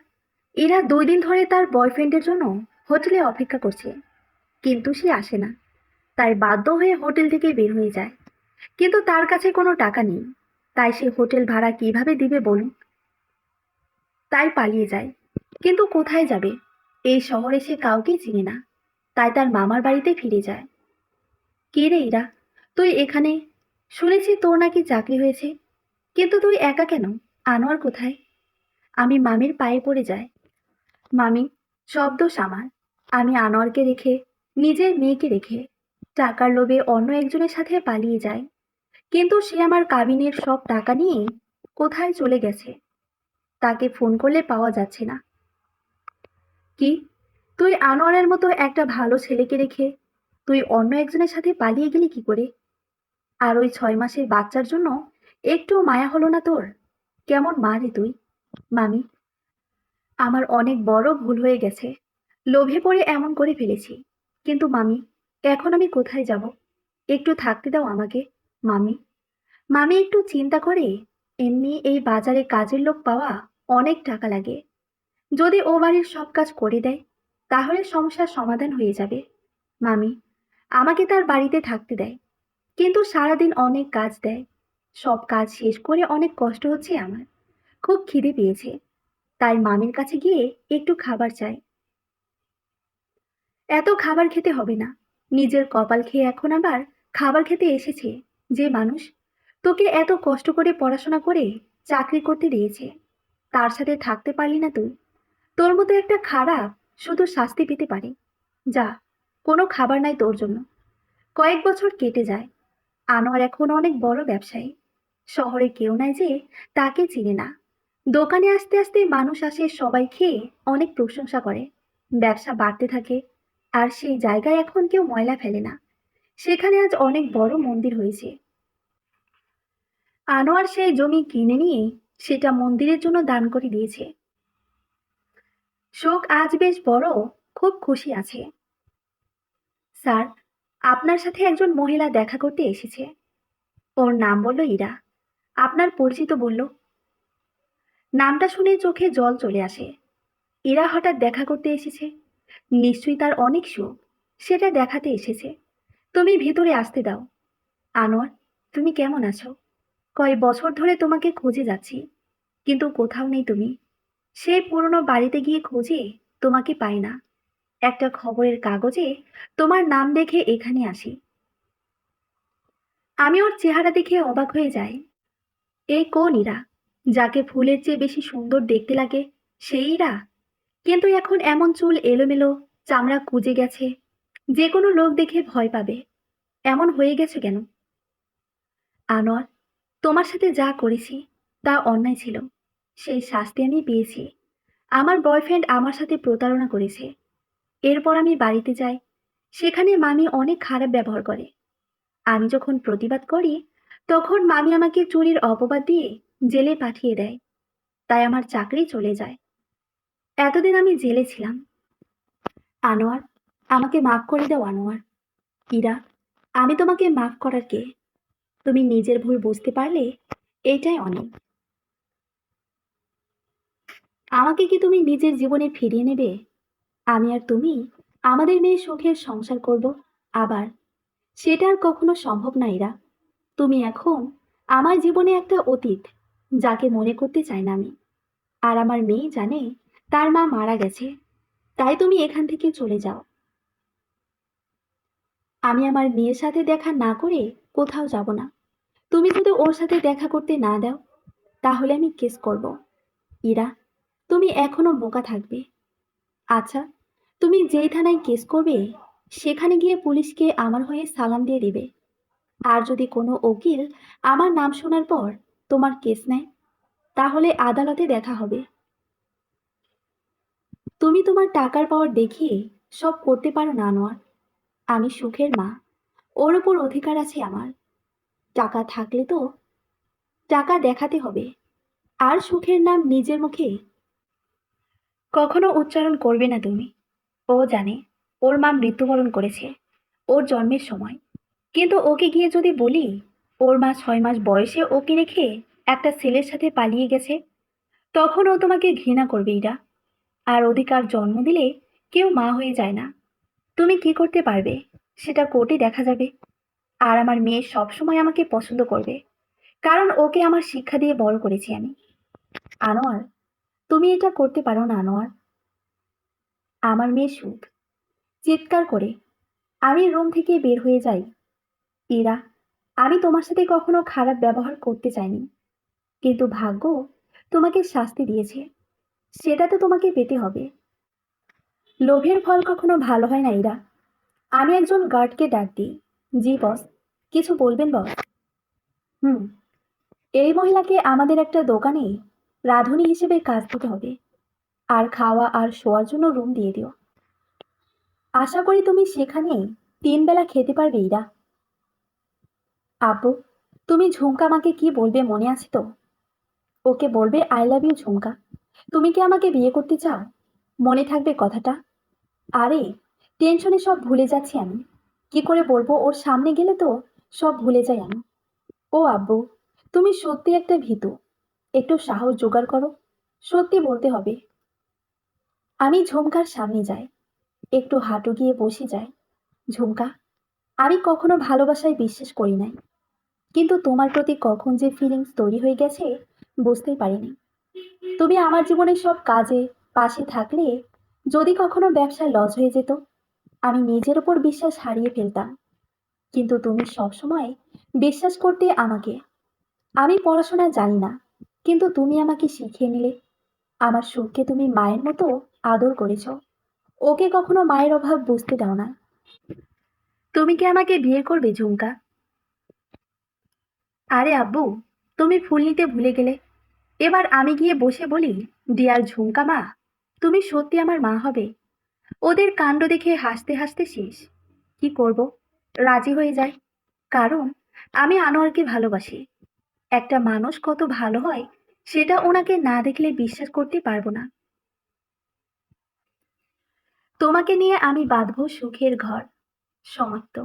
এরা 2 দিন ধরে তার বয়ফ্রেন্ডের জন্য হোটেলে অপেক্ষা করছে, কিন্তু সে আসে না। তাই বাধ্য হয়ে হোটেল থেকে বের হয়ে যায়। কিন্তু তার কাছে কোনো টাকা নেই। তাই সে হোটেল ভাড়া কিভাবে দিবে বলুন? তাই পালিয়ে যায়। কিন্তু কোথায় যাবে? এই শহরে সে কাউকে চিনে না। তাই তার মামার বাড়িতে ফিরে যায়। কে রে ইরা, তুই এখানে? শুনেছি তোর নাকি চাকরি হয়েছে, কিন্তু তুই একা কেন? আনোয়ার কোথায়? আমি মামির পায়ে পড়ে যাই। মামি, সব দোষ আমার। আমি আনোয়ারকে রেখে, নিজের মেয়েকে রেখে, টাকার লোভে অন্য একজনের সাথে পালিয়ে যাই। কিন্তু সে আমার কাবিনের সব টাকা নিয়ে কোথায় চলে গেছে? তাকে ফোন করলে পাওয়া যাচ্ছে না। কি, তুই আনোয়ারের মতো একটা ভালো ছেলেকে রেখে তুই অন্য একজনের সাথে পালিয়ে গেলি কি করে? আর ওই 6 মাসের বাচ্চার জন্য একটু মায়া হলো না তোর? কেমন মা রে তুই? মামি, আমার অনেক বড় ভুল হয়ে গেছে। লোভে পড়ে এমন করে ফেলেছি। কিন্তু মামি, এখন আমি কোথায় যাব? একটু থাকতে দাও আমাকে। মামি, মামি একটু চিন্তা করে। এমনি এই বাজারে কাজের লোক পাওয়া অনেক টাকা লাগে। যদি ও বাড়ির সব কাজ করে দেয়, তাহলে সমস্যার সমাধান হয়ে যাবে। মামি, আমাকে তার বাড়িতে থাকতে দেয়, কিন্তু সারাদিন অনেক কাজ দেয়। সব কাজ শেষ করে অনেক কষ্ট হচ্ছে আমার। খুব খিদে পেয়েছে, তাই মামির কাছে গিয়ে একটু খাবার চাই। এত খাবার খেতে হবে না। নিজের কপাল খেয়ে এখন আবার খাবার খেতে এসেছে যে মানুষ তোকে এত কষ্ট করে পড়াশোনা করে চাকরি করতে দিয়েছে, তার সাথে থাকতে পারলি না তুই? তোর মতো একটা খারাপ শুধু শাস্তি পেতে পারে। যা, কোনো খাবার নাই তোর জন্য। কয়েক বছর কেটে যায়। আনোয়ার এখন অনেক বড় ব্যবসায়ী। শহরে কেউ নাই যে তাকে চিনে না। দোকানে আস্তে আস্তে মানুষ আসে, সবাই খেয়ে অনেক প্রশংসা করে। ব্যবসা বাড়তে থাকে। আর সেই জায়গায় এখন কেউ ময়লা ফেলে না। সেখানে আজ অনেক বড় মন্দির হয়েছে। আনোয়ার সেই জমি কিনে নিয়ে সেটা মন্দিরের জন্য দান করে দিয়েছে। শোক আজ বেশ বড়, খুব খুশি আছে। স্যার, আপনার সাথে একজন মহিলা দেখা করতে এসেছে। ওর নাম বলল ইরা। আপনার পরিচিত বলল। নামটা শুনে চোখে জল চলে আসে। ইরা হঠাৎ দেখা করতে এসেছে, নিশ্চয়ই তার অনেক সুখ। সেটা দেখাতে এসেছে। তুমি ভিতরে আসতে দাও। আনোয়ার, তুমি কেমন আছো? কয়েক বছর ধরে তোমাকে খুঁজে যাচ্ছি, কিন্তু কোথাও নেই তুমি। সেই পুরনো বাড়িতে গিয়ে খুঁজে তোমাকে পাই না। একটা খবরের কাগজে তোমার নাম দেখে এখানে আসি। আমি ওর চেহারা দেখে অবাক হয়ে যাই। এই কোন ইরা? যাকে ফুলের চেয়ে বেশি সুন্দর দেখতে লাগে সেই ইরা? কিন্তু এখন এমন চুল এলোমেলো, চামড়া কুঁজে গেছে, যে কোনো লোক দেখে ভয় পাবে। এমন হয়ে গেছে কেন? আনোয়ার, তোমার সাথে যা করেছি তা অন্যায় ছিল। সেই শাস্তি আমি পেয়েছি। আমার বয়ফ্রেন্ড আমার সাথে প্রতারণা করেছে। এরপর আমি বাড়িতে যাই। সেখানে মামি অনেক খারাপ ব্যবহার করে। আমি যখন প্রতিবাদ করি, তখন মামি আমাকে চুরির অপবাদ দিয়ে জেলে পাঠিয়ে দেয়। তাই আমার চাকরি চলে যায়। এতদিন আমি জেলে ছিলাম। আনোয়ার, আমাকে মাফ করে দাও আনোয়ার। ইরা, আমি তোমাকে মাফ করার কে? তুমি নিজের ভুল বুঝতে পারলে এটাই অনেক। আমাকে কি তুমি নিজের জীবনে ফিরিয়ে নেবে? আমি আর তুমি আমাদের মেয়ে সুখের সংসার করব আবার। সেটা আর কখনো সম্ভব না ইরা। তুমি এখন আমার জীবনে একটা অতীত, যাকে মনে করতে চাই না আমি। আর আমার মেয়ে জানে তার মা মারা গেছে। তাই তুমি এখান থেকে চলে যাও। আমি আমার মেয়ের সাথে দেখা না করে কোথাও যাব না। তুমি যদি ওর সাথে দেখা করতে না দাও, তাহলে আমি কেস করব। ইরা, তুমি এখনো বোকা থাকবে। আচ্ছা, তুমি যেই থানায় কেস করবে, সেখানে গিয়ে পুলিশকে আমার হয়ে সালাম দিয়ে দিবে। আর যদি কোনো উকিল আমার নাম শোনার পর তোমার কেস নেয়, তাহলে আদালতে দেখা হবে। তুমি তোমার টাকার পাওয়ার দেখিয়ে সব করতে পারো না আনোয়ার। আমি সুখের মা, ওর ওপর অধিকার আছে আমার। টাকা থাকলে তো টাকা দেখাতে হবে। আর সুখের নাম নিজের মুখে কখনো উচ্চারণ করবে না তুমি। ও জানে ওর মা মৃত্যুবরণ করেছে ওর জন্মের সময়। কিন্তু ওকে গিয়ে যদি বলি ওর মা 6 মাস বয়সে ওকে রেখে একটা ছেলের সাথে পালিয়ে গেছে, তখন ও তোমাকে ঘৃণা করবে ইরা। আর অধিকার জন্ম দিলে কেউ মা হয়ে যায় না। তুমি কি করতে পারবে সেটা কোর্টে দেখা যাবে। আর আমার মেয়ে সবসময় আমাকে পছন্দ করবে, কারণ ওকে আমার শিক্ষা দিয়ে বড় করেছি আমি। আনোয়ার, তুমি এটা করতে পারো না আনোয়ার। আমার মেয়ে সুখ চিৎকার করে আমি রুম থেকে বের হয়ে যাই। ইরা, আমি তোমার সাথে কখনো খারাপ ব্যবহার করতে চাইনি, কিন্তু ভাগ্য তোমাকে শাস্তি দিয়েছে। সেটা তো তোমাকে পেতে হবে। লোভের ফল কখনো ভালো হয় না ইরা। আমি একজন গার্ডকে ডাক দিই। জি বস, কিছু বলবেন বস? হুম, এই মহিলাকে আমাদের একটা দোকানে রাঁধুনি হিসেবে কাজ দিতে হবে। আর খাওয়া আর শোয়ার জন্য রুম দিয়ে দিও। আশা করি তুমি সেখানে 3 বেলা খেতে পারবে ইরা। আব্বু, তুমি ঝুমকা আমাকে কি বলবে মনে আছে তো? ওকে বলবে আই লাভ ইউ ঝুমকা। তুমি কি আমাকে বিয়ে করতে চাও? মনে থাকবে কথাটা? আরে, টেনশনে সব ভুলে যাচ্ছি আমি। কি করে বলবো ওর সামনে গেলে তো সব ভুলে যাই আমি। ও আব্বু, তুমি সত্যি একটা ভীতু। একটু সাহস জোগাড় করো। সত্যি বলতে হবে। আমি ঝুমকার সামনে যাই, একটু হাঁটু গিয়ে বসে যাই। ঝুমকা, আমি কখনো ভালোবাসায় বিশ্বাস করি নাই, কিন্তু তোমার প্রতি কখন যে ফিলিংস তৈরি হয়ে গেছে বুঝতেই পারিনি। তুমি আমার জীবনের সব কাজে পাশে থাকলে, যদি কখনো ব্যবসায় লস হয়ে যেত, আমি নিজের উপর বিশ্বাস হারিয়ে ফেলতাম। কিন্তু তুমি সবসময় বিশ্বাস করতে আমাকে। আমি পড়াশোনা জানি না, কিন্তু তুমি আমাকে শিখিয়ে নিলে। আমার সুখকে তুমি মায়ের মতো আদর করেছ। ওকে কখনো মায়ের অভাব বুঝতে দাও না। তুমি কি আমাকে বিয়ে করবে ঝুমকা? আরে আব্বু, তুমি ফুল নিতে ভুলে গেলে। এবার আমি গিয়ে বসে বলি, ডিয়ার ঝুমকা মা, তুমি সত্যি আমার মা হবে। ওদের কাণ্ড দেখে হাসতে হাসতে শেষ। কি করব? রাজি হয়ে যায়। কারণ আমি আনোয়ারকে ভালোবাসি। একটা মানুষ কত ভালো হয় সেটা ওনাকে না দেখলে বিশ্বাস করতে পারবো না। তোমাকে নিয়ে আমি বাঁধবো সুখের ঘর। সমাপ্ত।